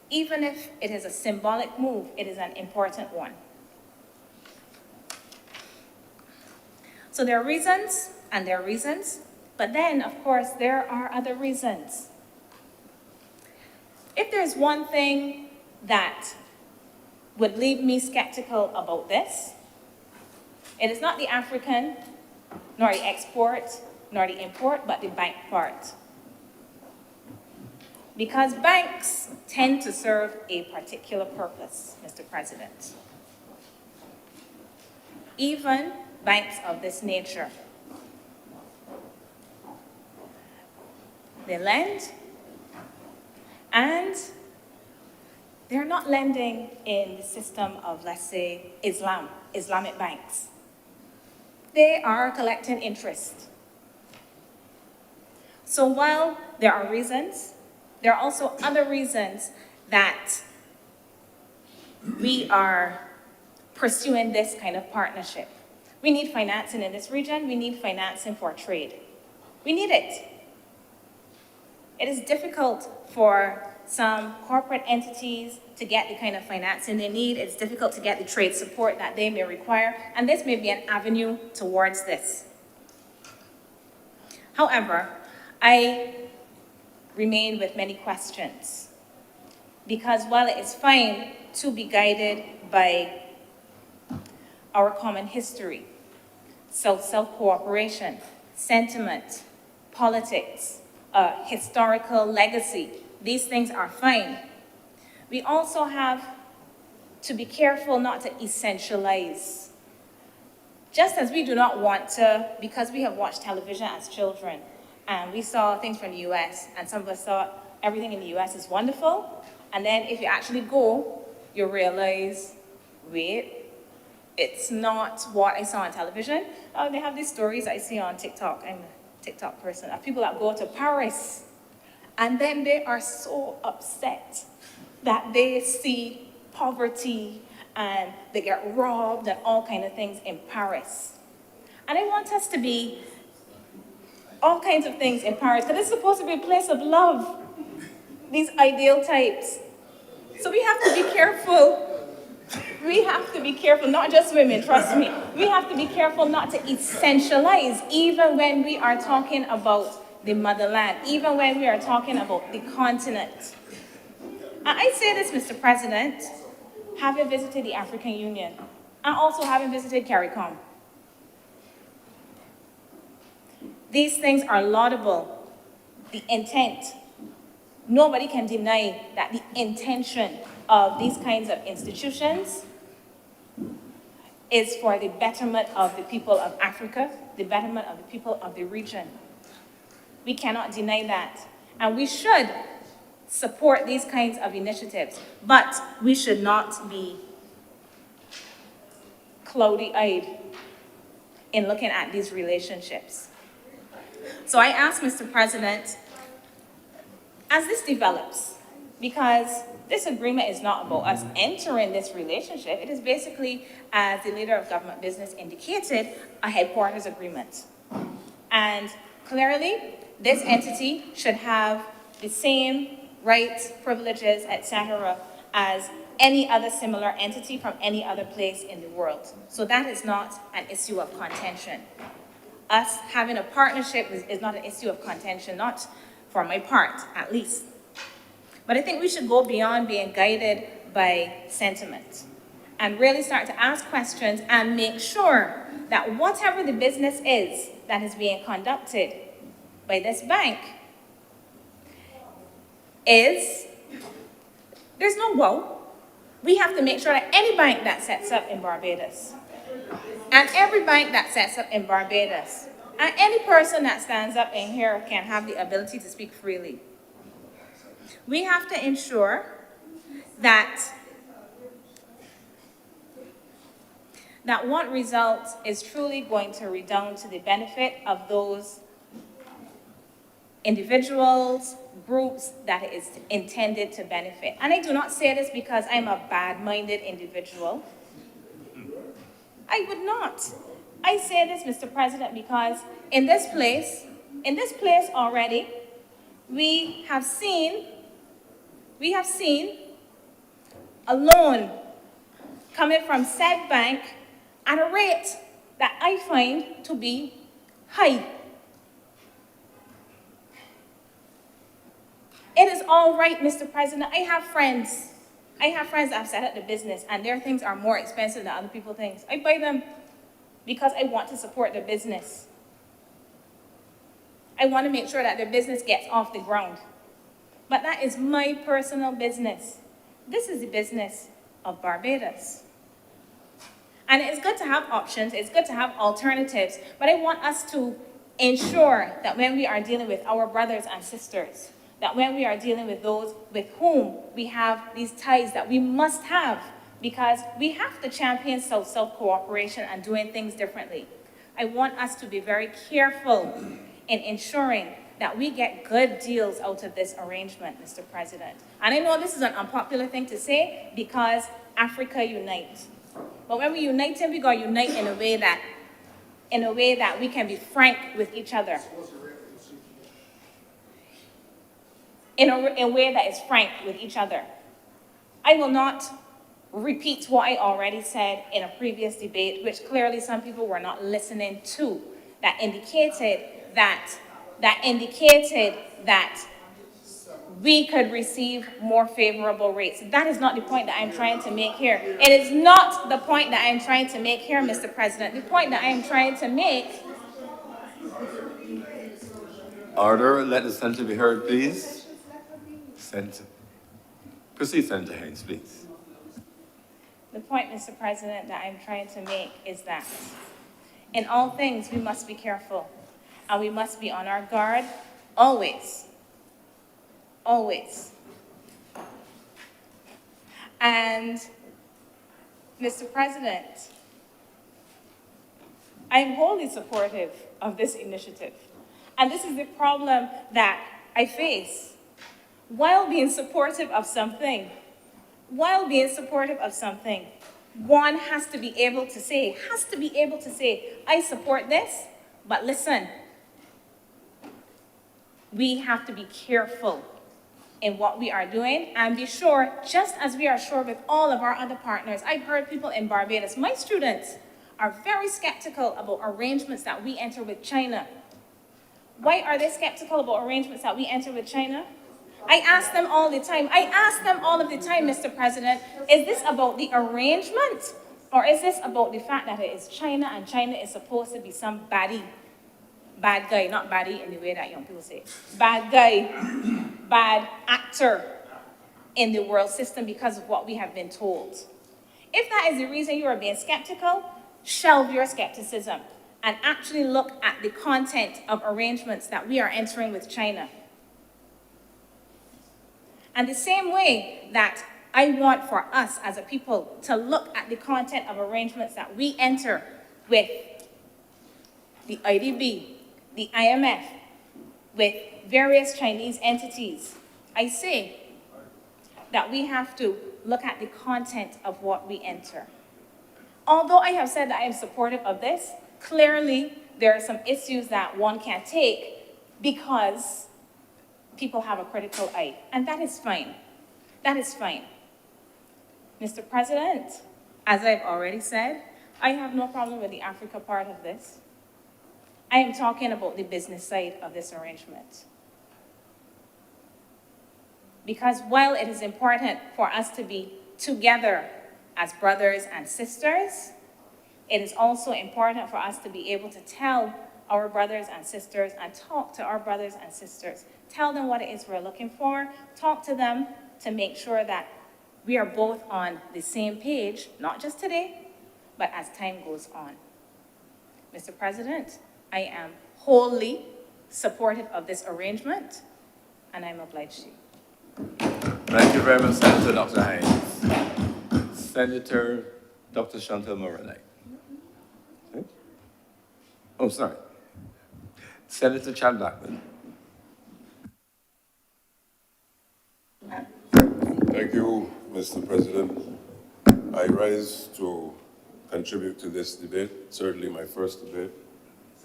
Even if it is a symbolic move, it is an important one. So there are reasons, and there are reasons, but then, of course, there are other reasons. If there's one thing that would leave me skeptical about this, it is not the African, nor the export, nor the import, but the bank part. Because banks tend to serve a particular purpose, Mr. President. Even banks of this nature. They lend, and they're not lending in the system of, let's say, Islamic banks. They are collecting interest. So while there are reasons, there are also other reasons that we are pursuing this kind of partnership. We need financing in this region. We need financing for trade. We need it. It is difficult for some corporate entities to get the kind of financing they need. It's difficult to get the trade support that they may require, and this may be an avenue towards this. However, I remain with many questions, because while it is fine to be guided by our common history, South-South cooperation, sentiment, politics, historical legacy, these things are fine. We also have to be careful not to essentialize. Just as we do not want to, because we have watched television as children, and we saw things from the US, and some of us thought everything in the US is wonderful, and then if you actually go, you realize, wait, it's not what I saw on television. They have these stories I see on TikTok. I'm a TikTok person, of people that go to Paris, and then they are so upset that they see poverty and they get robbed and all kinds of things in Paris. And I want us to be all kinds of things in Paris, because it's supposed to be a place of love, these ideal types. So we have to be careful. We have to be careful, not just women, trust me. We have to be careful not to essentialize, even when we are talking about the motherland, even when we are talking about the continent. And I say this, Mr. President, having visited the African Union, and also having visited CARICOM. These things are laudable, the intent. Nobody can deny that the intention of these kinds of institutions is for the betterment of the people of Africa, the betterment of the people of the region. We cannot deny that. And we should support these kinds of initiatives, but we should not be cloudy-eyed in looking at these relationships. So I ask, Mr. President, as this develops, because this agreement is not about us entering this relationship, it is basically, as the leader of government business indicated, a headquarters agreement. And clearly, this entity should have the same rights, privileges, etc., as any other similar entity from any other place in the world. So that is not an issue of contention. Us having a partnership is not an issue of contention, not for my part, at least. But I think we should go beyond being guided by sentiment and really start to ask questions and make sure that whatever the business is that is being conducted by this bank is there's no wow. We have to make sure that any bank that sets up in Barbados, and every bank that sets up in Barbados, and any person that stands up in here can have the ability to speak freely. We have to ensure that what results is truly going to redound to the benefit of those individuals, groups that it is intended to benefit. And I do not say this because I'm a bad-minded individual. I would not. I say this, Mr. President, because in this place already, we have seen a loan coming from said bank at a rate that I find to be high. It is all right, Mr. President. I have friends that have set up the business and their things are more expensive than other people's things. I buy them because I want to support their business. I want to make sure that their business gets off the ground. But that is my personal business. This is the business of Barbados. And it's good to have options, it's good to have alternatives, but I want us to ensure that when we are dealing with our brothers and sisters, that when we are dealing with those with whom we have these ties that we must have, because we have to champion South-South cooperation and doing things differently. I want us to be very careful in ensuring that we get good deals out of this arrangement, Mr. President. And I know this is an unpopular thing to say because Africa unites. But when we unite, we gotta unite in a way that we can be frank with each other. In a way that is frank with each other. I will not repeat what I already said in a previous debate, which clearly some people were not listening to, that indicated that we could receive more favorable rates. That is not the point that I'm trying to make here. It is not the point that I'm trying to make here, Mr. President. The point that I am trying to make... Order, let the senator be heard, please. Senator. Proceed, Senator Hinds, please. The point, Mr. President, that I'm trying to make is that in all things, we must be careful and we must be on our guard always. Always. And, Mr. President, I'm wholly supportive of this initiative. And this is the problem that I face. While being supportive of something, one has to be able to say, I support this, but listen, we have to be careful in what we are doing and be sure, just as we are sure with all of our other partners. I've heard people in Barbados, my students are very skeptical about arrangements that we enter with China. Why are they skeptical about arrangements that we enter with China? I ask them all the time, Mr. President, is this about the arrangement or is this about the fact that it is China and China is supposed to be some bad guy, not baddie in the way that young people say, bad guy, bad actor in the world system because of what we have been told? If that is the reason you are being skeptical, shelve your skepticism and actually look at the content of arrangements that we are entering with China. And the same way that I want for us as a people to look at the content of arrangements that we enter with the IDB, the IMF, with various Chinese entities, I say that we have to look at the content of what we enter. Although I have said that I am supportive of this, clearly there are some issues that one can't take because people have a critical eye, and that is fine. That is fine. Mr. President, as I've already said, I have no problem with the Africa part of this. I am talking about the business side of this arrangement. Because while it is important for us to be together as brothers and sisters, it is also important for us to be able to tell our brothers and sisters and talk to our brothers and sisters. Tell them what it is we're looking for. Talk to them to make sure that we are both on the same page, not just today, but as time goes on. Mr. President, I am wholly supportive of this arrangement, and I'm obliged to you. Thank you very much, Senator Dr. Hinds. Senator Dr. Chantal Moranite. Oh, sorry. Senator Chad Blackman. Thank you, Mr. President. I rise to contribute to this debate, certainly my first debate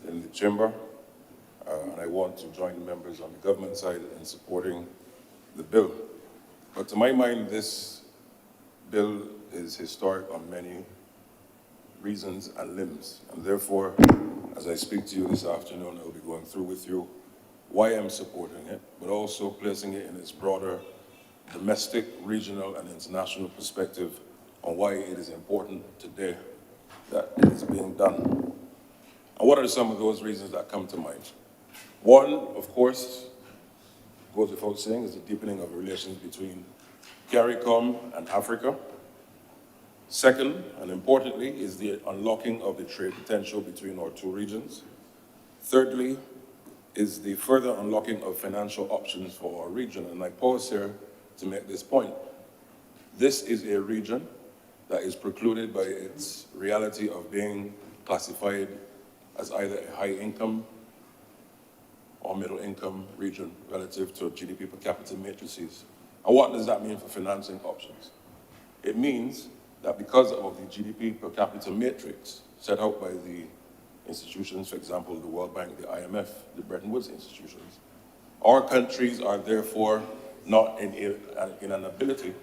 in the chamber, and I want to join the members on the government side in supporting the bill. But to my mind, this bill is historic on many reasons and limbs, and therefore, as I speak to you this afternoon, I will be going through with you why I'm supporting it, but also placing it in its broader domestic, regional, and international perspective on why it is important today that it is being done. And what are some of those reasons that come to mind? One, of course, goes without saying, is the deepening of relations between CARICOM and Africa. Second, and importantly, is the unlocking of the trade potential between our two regions. Thirdly, is the further unlocking of financial options for our region. And I pause here to make this point. This is a region that is precluded by its reality of being classified as either a high-income or middle-income region relative to GDP per capita matrices. And what does that mean for financing options? It means that because of the GDP per capita matrix set out by the institutions, for example, the World Bank, the IMF, the Bretton Woods institutions, our countries are therefore not in an ability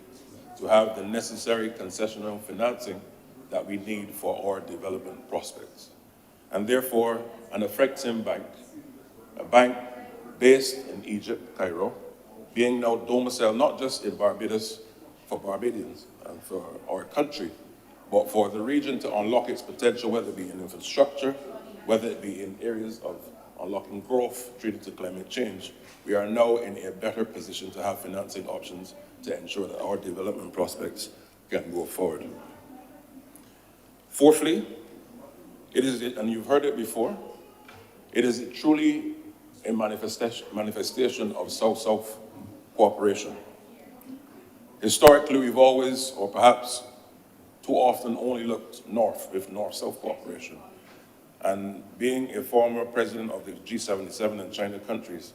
to have the necessary concessional financing that we need for our development prospects. And therefore, an Afreximbank, a bank based in Egypt, Cairo, being now domiciled not just in Barbados for Barbadians and for our country, but for the region to unlock its potential, whether it be in infrastructure, whether it be in areas of unlocking growth treated to climate change, we are now in a better position to have financing options to ensure that our development prospects can go forward. Fourthly, it is, and you've heard it before, it is truly a manifestation of South-South cooperation. Historically, we've always, or perhaps too often, only looked north with North-South cooperation. And being a former president of the G77 and China countries,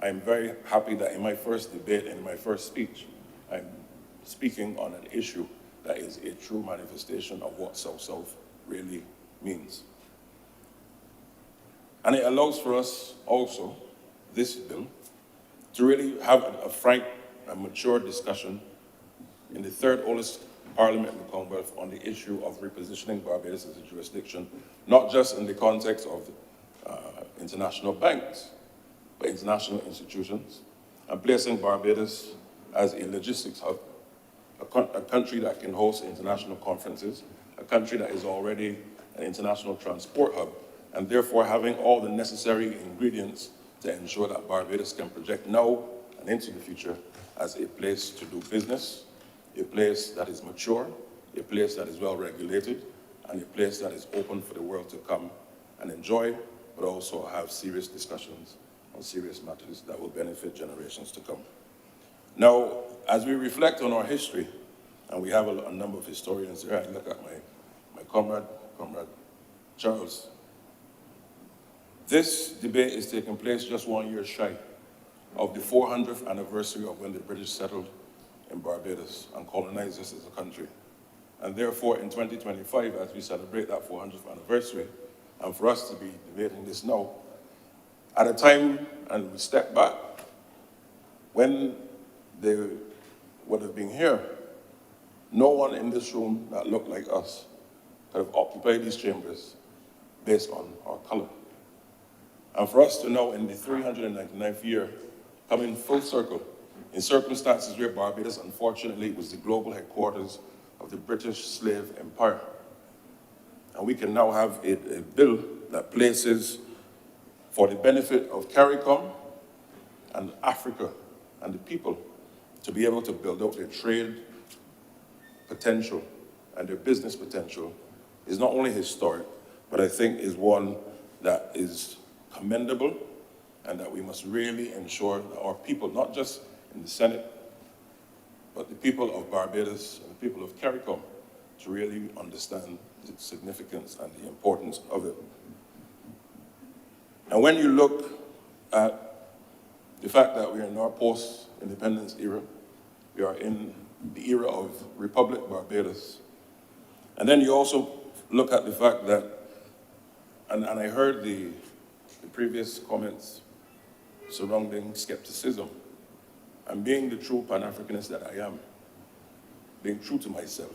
I am very happy that in my first debate and in my first speech, I'm speaking on an issue that is a true manifestation of what South-South really means. And it allows for us also, this bill, to really have a frank and mature discussion in the third oldest parliament in the Commonwealth on the issue of repositioning Barbados as a jurisdiction, not just in the context of international banks, but international institutions, and placing Barbados as a logistics hub, a country that can host international conferences, a country that is already an international transport hub, and therefore having all the necessary ingredients to ensure that Barbados can project now and into the future as a place to do business, a place that is mature, a place that is well regulated, and a place that is open for the world to come and enjoy, but also have serious discussions on serious matters that will benefit generations to come. Now, as we reflect on our history, and we have a number of historians here, I look at my comrade Charles. This debate is taking place just 1 year shy of the 400th anniversary of when the British settled in Barbados and colonized us as a country. And therefore, in 2025, as we celebrate that 400th anniversary, and for us to be debating this now, at a time, and we step back, when they would have been here, no one in this room that looked like us could have occupied these chambers based on our color. And for us to now, in the 399th year, come in full circle, in circumstances where Barbados, unfortunately, was the global headquarters of the British slave empire. And we can now have a bill that places for the benefit of CARICOM and Africa and the people to be able to build out their trade potential and their business potential is not only historic, but I think is one that is commendable and that we must really ensure that our people, not just in the Senate, but the people of Barbados and the people of CARICOM, to really understand the significance and the importance of it. And when you look at the fact that we are in our post-independence era, we are in the era of Republic Barbados, and then you also look at the fact that, and I heard the previous comments surrounding skepticism, and being the true Pan-Africanist that I am, being true to myself.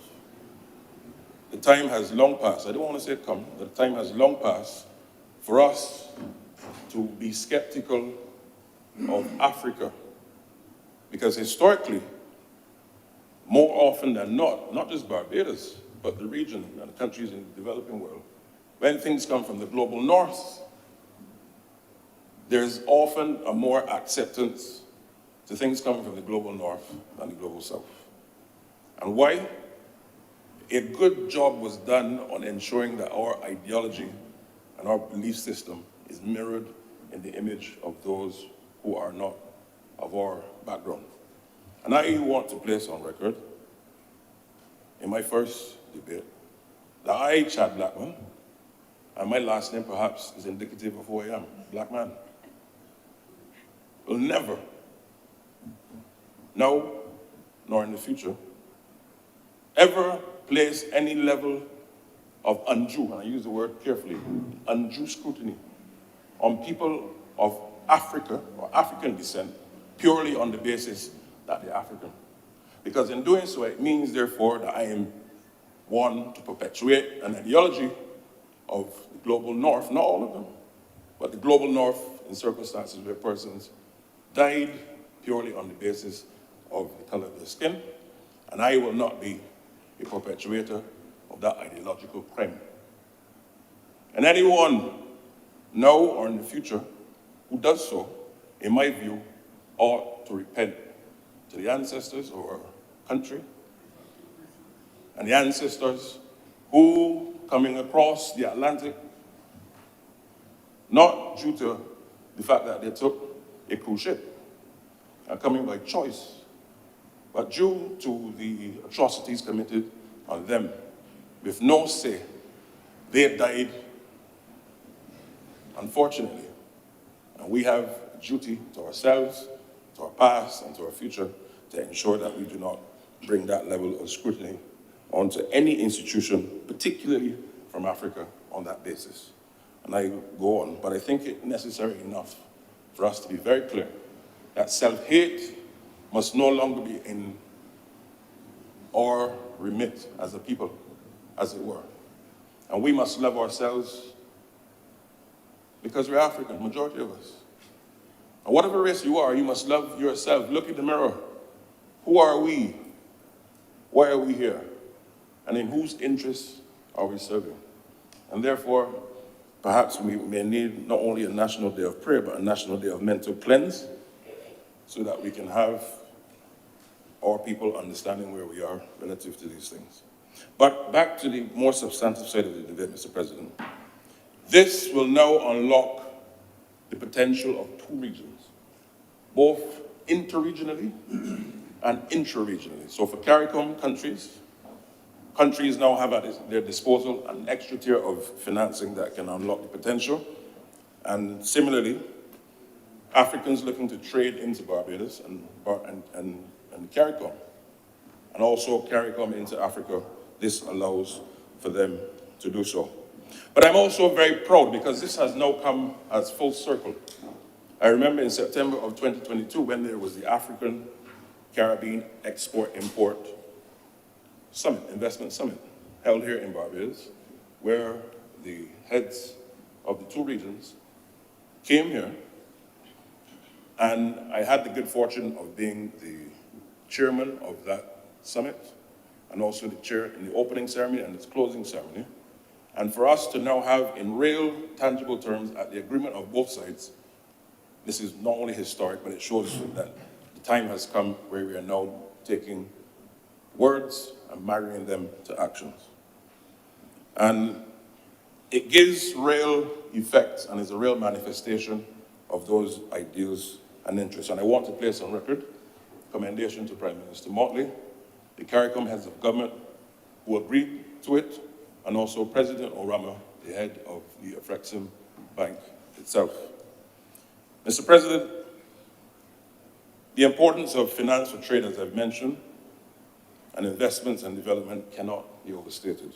The time has long passed, I don't want to say come, but the time has long passed for us to be skeptical of Africa. Because historically, more often than not just Barbados, but the region and the countries in the developing world, when things come from the global north, there's often a more acceptance to things coming from the global north than the global south. And why? A good job was done on ensuring that our ideology and our belief system is mirrored in the image of those who are not of our background. And I want to place on record, in my first debate, that I, Chad Blackman, and my last name perhaps is indicative of who I am, Blackman, will never, now nor in the future, ever place any level of undue, and I use the word carefully, undue scrutiny on people of Africa or African descent purely on the basis that they're African. Because in doing so, it means, therefore, that I am one to perpetuate an ideology of the global north, not all of them, but the global north in circumstances where persons died purely on the basis of the color of their skin, and I will not be a perpetuator of that ideological crime. And anyone, now or in the future, who does so, in my view, ought to repent to the ancestors of our country and the ancestors who, coming across the Atlantic, not due to the fact that they took a cruise ship and coming by choice, but due to the atrocities committed on them with no say, they died, unfortunately. And we have a duty to ourselves, to our past, and to our future to ensure that we do not bring that level of scrutiny onto any institution, particularly from Africa, on that basis. And I go on, but I think it's necessary enough for us to be very clear that self-hate must no longer be in our remit as a people, as it were. And we must love ourselves because we're African, majority of us. And whatever race you are, you must love yourself. Look in the mirror. Who are we? Why are we here? And in whose interests are we serving? And therefore, perhaps we may need not only a National Day of Prayer, but a National Day of Mental Cleanse, so that we can have our people understanding where we are relative to these things. But back to the more substantive side of the debate, Mr. President. This will now unlock the potential of two regions, both interregionally and intra-regionally. So for CARICOM countries now have at their disposal an extra tier of financing that can unlock the potential. And similarly, Africans looking to trade into Barbados and CARICOM, and also CARICOM into Africa, this allows for them to do so. But I'm also very proud because this has now come as full circle. I remember in September of 2022 when there was the African Caribbean Export-Import Summit, Investment Summit, held here in Barbados, where the heads of the two regions came here, and I had the good fortune of being the chairman of that summit, and also the chair in the opening ceremony and its closing ceremony. And for us to now have in real, tangible terms, at the agreement of both sides, this is not only historic, but it shows that the time has come where we are now taking words and marrying them to actions. And it gives real effect and is a real manifestation of those ideals and interests. And I want to place on record commendation to Prime Minister Motley, the CARICOM heads of government who agreed to it, and also President Orama, the head of the Afreximbank itself. Mr. President, the importance of finance for trade, as I've mentioned, and investments and development cannot be overstated.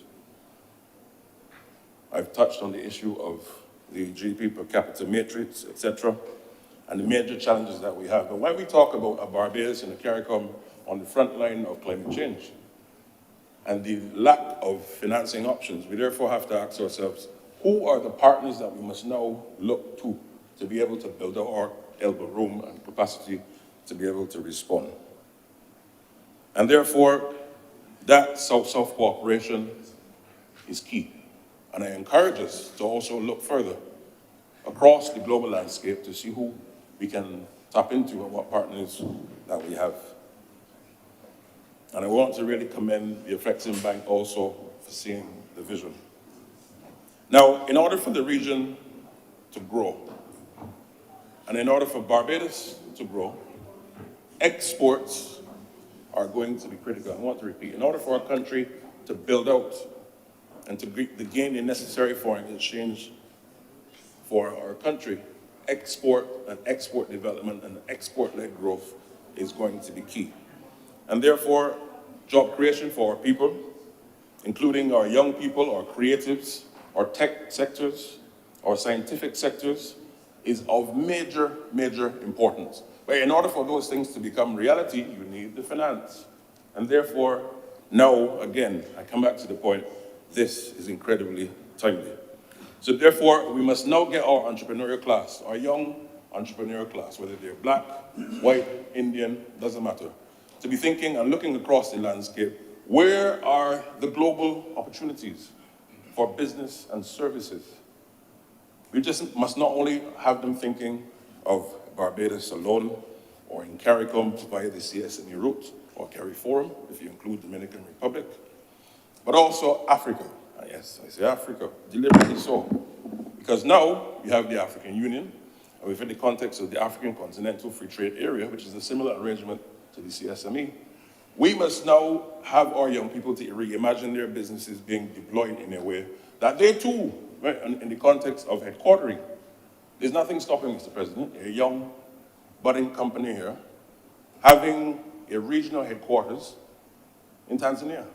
I've touched on the issue of the GDP per capita matrix, etc., and the major challenges that we have. But when we talk about a Barbados and a CARICOM on the front line of climate change and the lack of financing options, we therefore have to ask ourselves, who are the partners that we must now look to be able to build our elbow room and capacity to be able to respond? And therefore, that South-South cooperation is key. And I encourage us to also look further across the global landscape to see who we can tap into and what partners that we have. And I want to really commend the Afreximbank also for seeing the vision. Now, in order for the region to grow, and in order for Barbados to grow, exports are going to be critical. I want to repeat, in order for our country to build out and to gain the necessary foreign exchange for our country, export and export development and export-led growth is going to be key. And therefore, job creation for our people, including our young people, our creatives, our tech sectors, our scientific sectors, is of major, major importance. But in order for those things to become reality, you need the finance. And therefore, now, again, I come back to the point, this is incredibly timely. So therefore, we must now get our entrepreneurial class, our young entrepreneurial class, whether they're black, white, Indian, doesn't matter, to be thinking and looking across the landscape, where are the global opportunities for business and services? We just must not only have them thinking of Barbados alone, or in CARICOM via the CSME route, or CARIFORUM, if you include Dominican Republic, but also Africa. Yes, I say Africa, deliberately so. Because now you have the African Union, and within the context of the African Continental Free Trade Area, which is a similar arrangement to the CSME, we must now have our young people to reimagine their businesses being deployed in a way that they too, right, in the context of headquartering. There's nothing stopping, Mr. President, a young budding company here having a regional headquarters in Tanzania.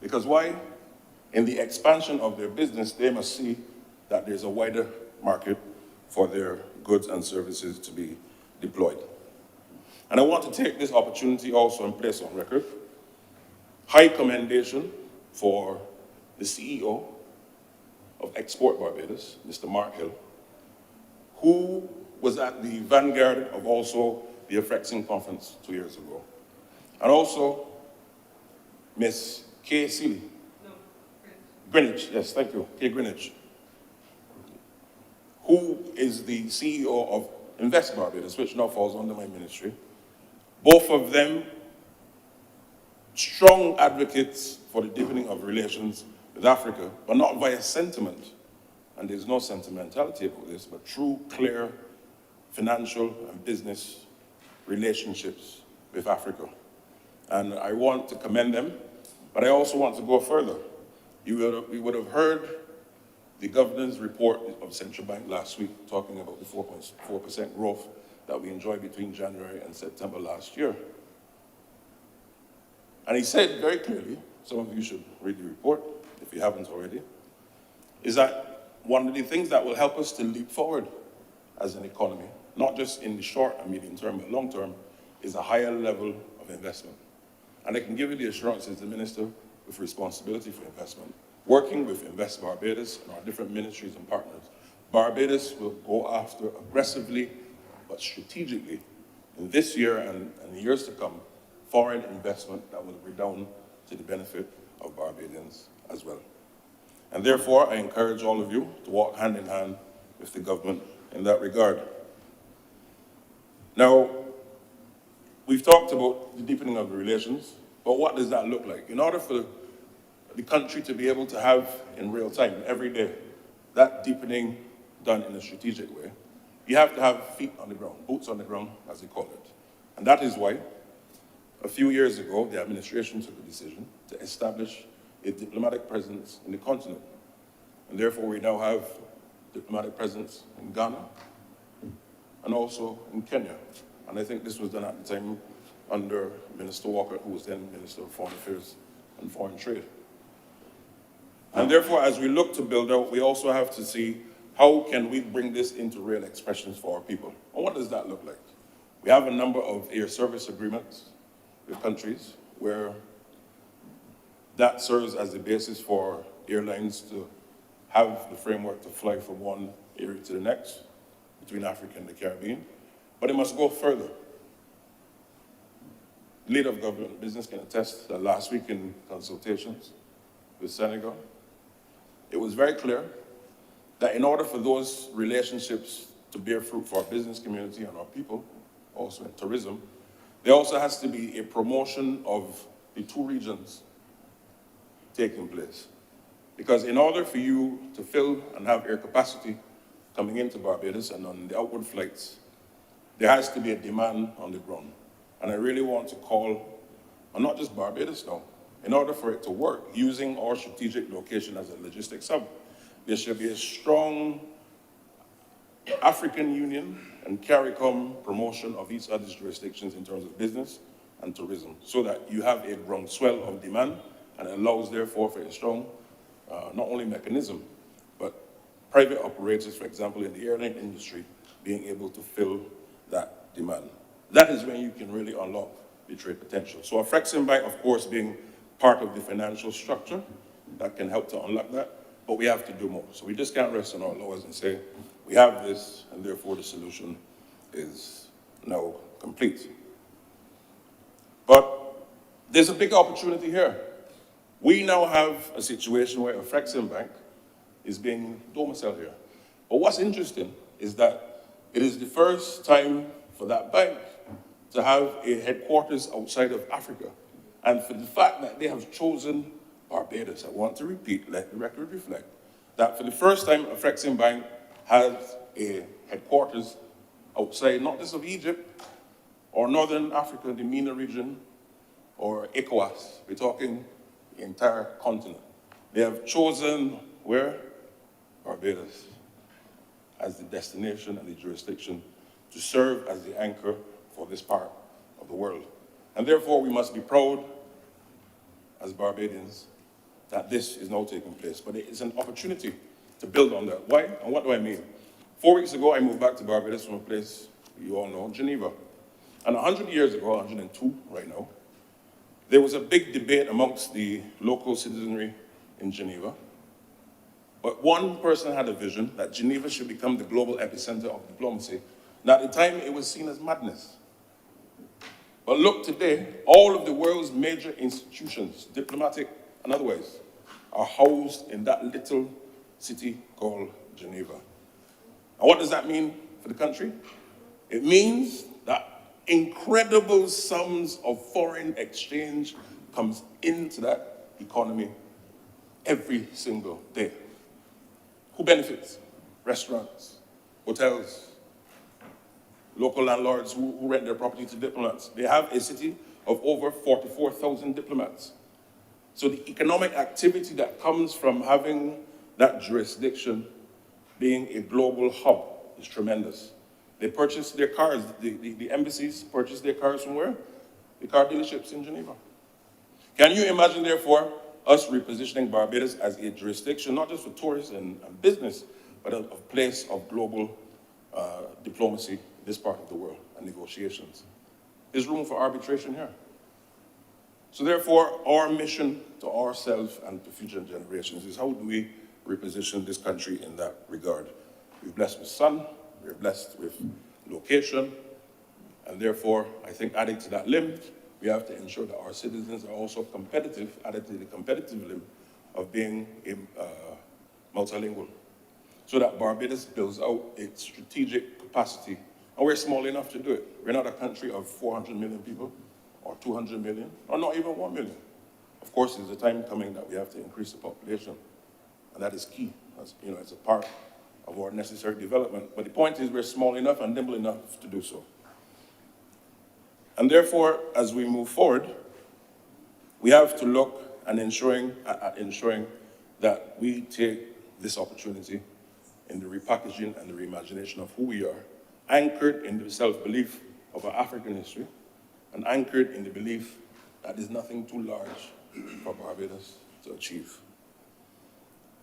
Because why? In the expansion of their business, they must see that there's a wider market for their goods and services to be deployed. And I want to take this opportunity also and place on record high commendation for the CEO of Export Barbados, Mr. Mark Hill, who was at the vanguard of also the Afreximbank conference 2 years ago. And also Ms. Kay Seeley. No, Greenwich, yes, thank you, Kay Greenwich, who is the CEO of Invest Barbados, which now falls under my ministry. Both of them strong advocates for the deepening of relations with Africa, but not via sentiment. And there's no sentimentality about this, but true, clear financial and business relationships with Africa. And I want to commend them, but I also want to go further. You would have heard the governor's report of Central Bank last week talking about the 4.4% growth that we enjoyed between January and September last year. And he said very clearly, some of you should read the report if you haven't already, is that one of the things that will help us to leap forward as an economy, not just in the short and medium term, but long term, is a higher level of investment. And I can give you the assurance as the minister with responsibility for investment, working with Invest Barbados and our different ministries and partners, Barbados will go after aggressively but strategically in this year and the years to come, foreign investment that will redound to the benefit of Barbadians as well. And therefore, I encourage all of you to walk hand in hand with the government in that regard. Now, we've talked about the deepening of the relations, but what does that look like? In order for the country to be able to have, in real time, every day, that deepening done in a strategic way, you have to have feet on the ground, boots on the ground, as they call it. And that is why, a few years ago, the administration took a decision to establish a diplomatic presence in the continent. And therefore, we now have diplomatic presence in Ghana and also in Kenya. And I think this was done at the time under Minister Walker, who was then Minister of Foreign Affairs and Foreign Trade. And therefore, as we look to build out, we also have to see how can we bring this into real expressions for our people. And what does that look like? We have a number of air service agreements with countries where that serves as the basis for airlines to have the framework to fly from one area to the next between Africa and the Caribbean. But it must go further. The leader of government business can attest that last week in consultations with Senegal, it was very clear that in order for those relationships to bear fruit for our business community and our people, also in tourism, there also has to be a promotion of the two regions taking place. Because in order for you to fill and have air capacity coming into Barbados and on the outward flights, there has to be a demand on the ground. And I really want to call on not just Barbados now, in order for it to work, using our strategic location as a logistics hub, there should be a strong African Union and CARICOM promotion of each other's jurisdictions in terms of business and tourism, so that you have a groundswell of demand and it allows, therefore, for a strong, not only mechanism, but private operators, for example, in the airline industry, being able to fill that demand. That is when you can really unlock the trade potential. So Afreximbank, of course, being part of the financial structure that can help to unlock that, but we have to do more. So we just can't rest on our laurels and say, we have this, and therefore the solution is now complete. But there's a big opportunity here. We now have a situation where Afreximbank is being domiciled here. But what's interesting is that it is the first time for that bank to have a headquarters outside of Africa. And for the fact that they have chosen Barbados, I want to repeat, let the record reflect, that for the first time, Afreximbank has a headquarters outside not just of Egypt or Northern Africa, the MENA region, or ECOWAS. We're talking the entire continent. They have chosen where? Barbados as the destination and the jurisdiction to serve as the anchor for this part of the world. And therefore, we must be proud as Barbadians that this is now taking place. But it is an opportunity to build on that. Why? And what do I mean? 4 weeks ago, I moved back to Barbados from a place you all know, Geneva. And 100 years ago, 102 right now, there was a big debate amongst the local citizenry in Geneva. But one person had a vision that Geneva should become the global epicenter of diplomacy. And at the time, it was seen as madness. But look today, all of the world's major institutions, diplomatic and otherwise, are housed in that little city called Geneva. And what does that mean for the country? It means that incredible sums of foreign exchange comes into that economy every single day. Who benefits? Restaurants, hotels, local landlords who rent their property to diplomats. They have a city of over 44,000 diplomats. So the economic activity that comes from having that jurisdiction being a global hub is tremendous. They purchase their cars, the embassies purchase their cars from where? The car dealerships in Geneva. Can you imagine, therefore, us repositioning Barbados as a jurisdiction, not just for tourists and business, but a place of global diplomacy in this part of the world and negotiations? There's room for arbitration here. So therefore, our mission to ourselves and to future generations is how do we reposition this country in that regard? We're blessed with sun, we're blessed with location, and therefore, I think adding to that limb, we have to ensure that our citizens are also competitive, added to the competitive limb of being multilingual, so that Barbados builds out its strategic capacity. And we're small enough to do it. We're not a country of 400 million people, or 200 million, or not even 1 million. Of course, there's a time coming that we have to increase the population, and that is key. It's a part of our necessary development. But the point is, we're small enough and nimble enough to do so. And therefore, as we move forward, we have to look at ensuring that we take this opportunity in the repackaging and the reimagination of who we are, anchored in the self-belief of our African history, and anchored in the belief that there's nothing too large for Barbados to achieve.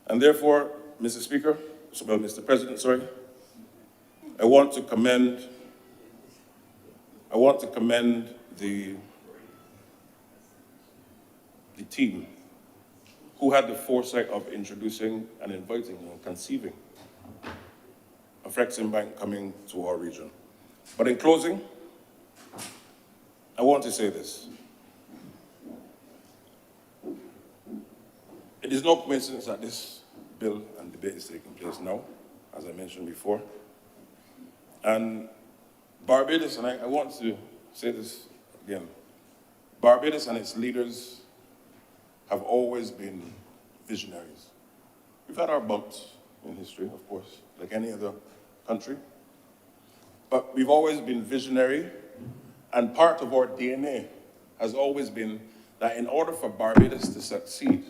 And therefore, Mr. President, I want to commend the team who had the foresight of introducing and inviting and conceiving Afreximbank coming to our region. But in closing, I want to say this. It is no coincidence that this bill and debate is taking place now, as I mentioned before. And Barbados, and I want to say this again, Barbados and its leaders have always been visionaries. We've had our bumps in history, of course, like any other country. But we've always been visionary, and part of our DNA has always been that in order for Barbados to succeed,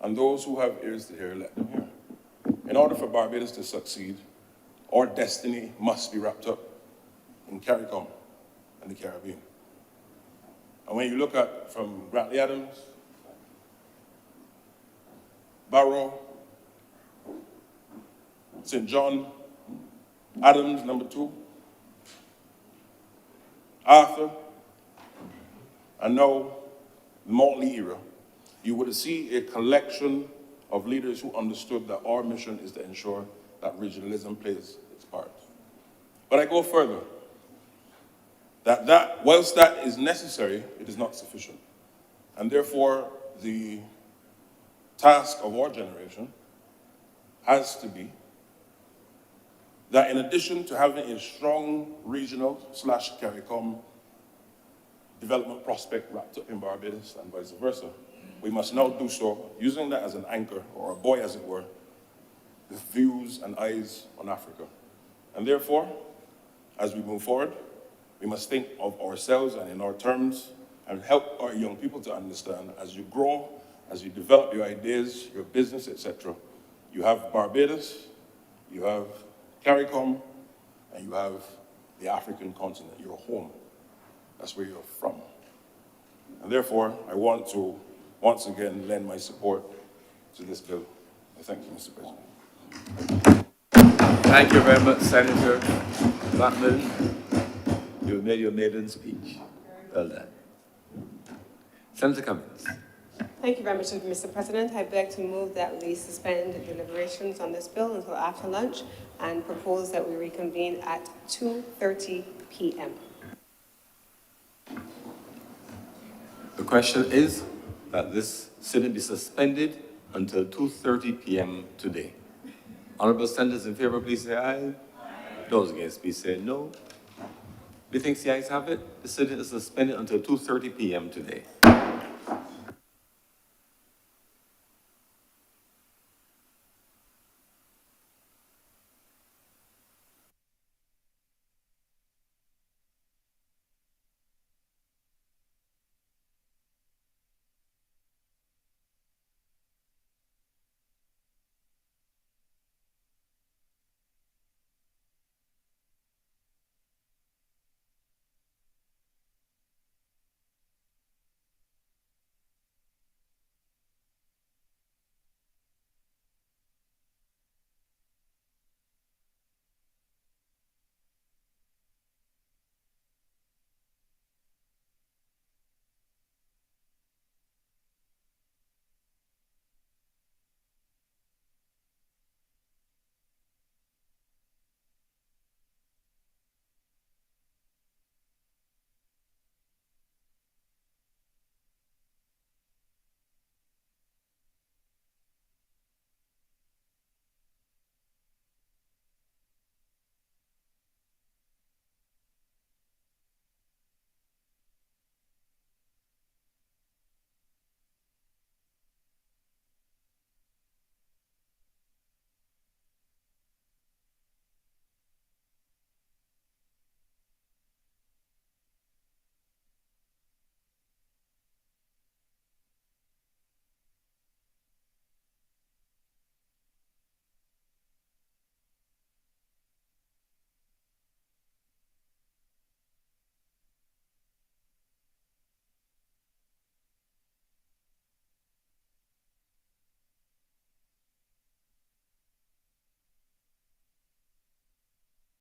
and those who have ears to hear, let them hear. In order for Barbados to succeed, our destiny must be wrapped up in CARICOM and the Caribbean. And when you look at from Grantley Adams, Barrow, St. John, Adams, number 2, Arthur, and now the Motley era, you would see a collection of leaders who understood that our mission is to ensure that regionalism plays its part. But I go further, that whilst that is necessary, it is not sufficient. And therefore, the task of our generation has to be that in addition to having a strong regional / CARICOM development prospect wrapped up in Barbados and vice versa, we must now do so using that as an anchor, or a buoy as it were, with views and eyes on Africa. And therefore, as we move forward, we must think of ourselves and in our terms and help our young people to understand as you grow, as you develop your ideas, your business, etc. You have Barbados, you have CARICOM, and you have the African continent, your home. That's where you're from. And therefore, I want to once again lend my support to this bill. I thank you, Mr. President. Thank you very much, Senator Blackman. You made your maiden speech. Well done. Senator Cummings. Thank you very much, Mr. President. I'd like to move that we suspend deliberations on this bill until after lunch and propose that we reconvene at 2:30 p.m. The question is that this sitting be suspended until 2:30 p.m. today. Honorable senators in favor, please say aye. Aye. Those against, please say no. Methinks the ayes have it. The sitting is suspended until 2:30 p.m. today.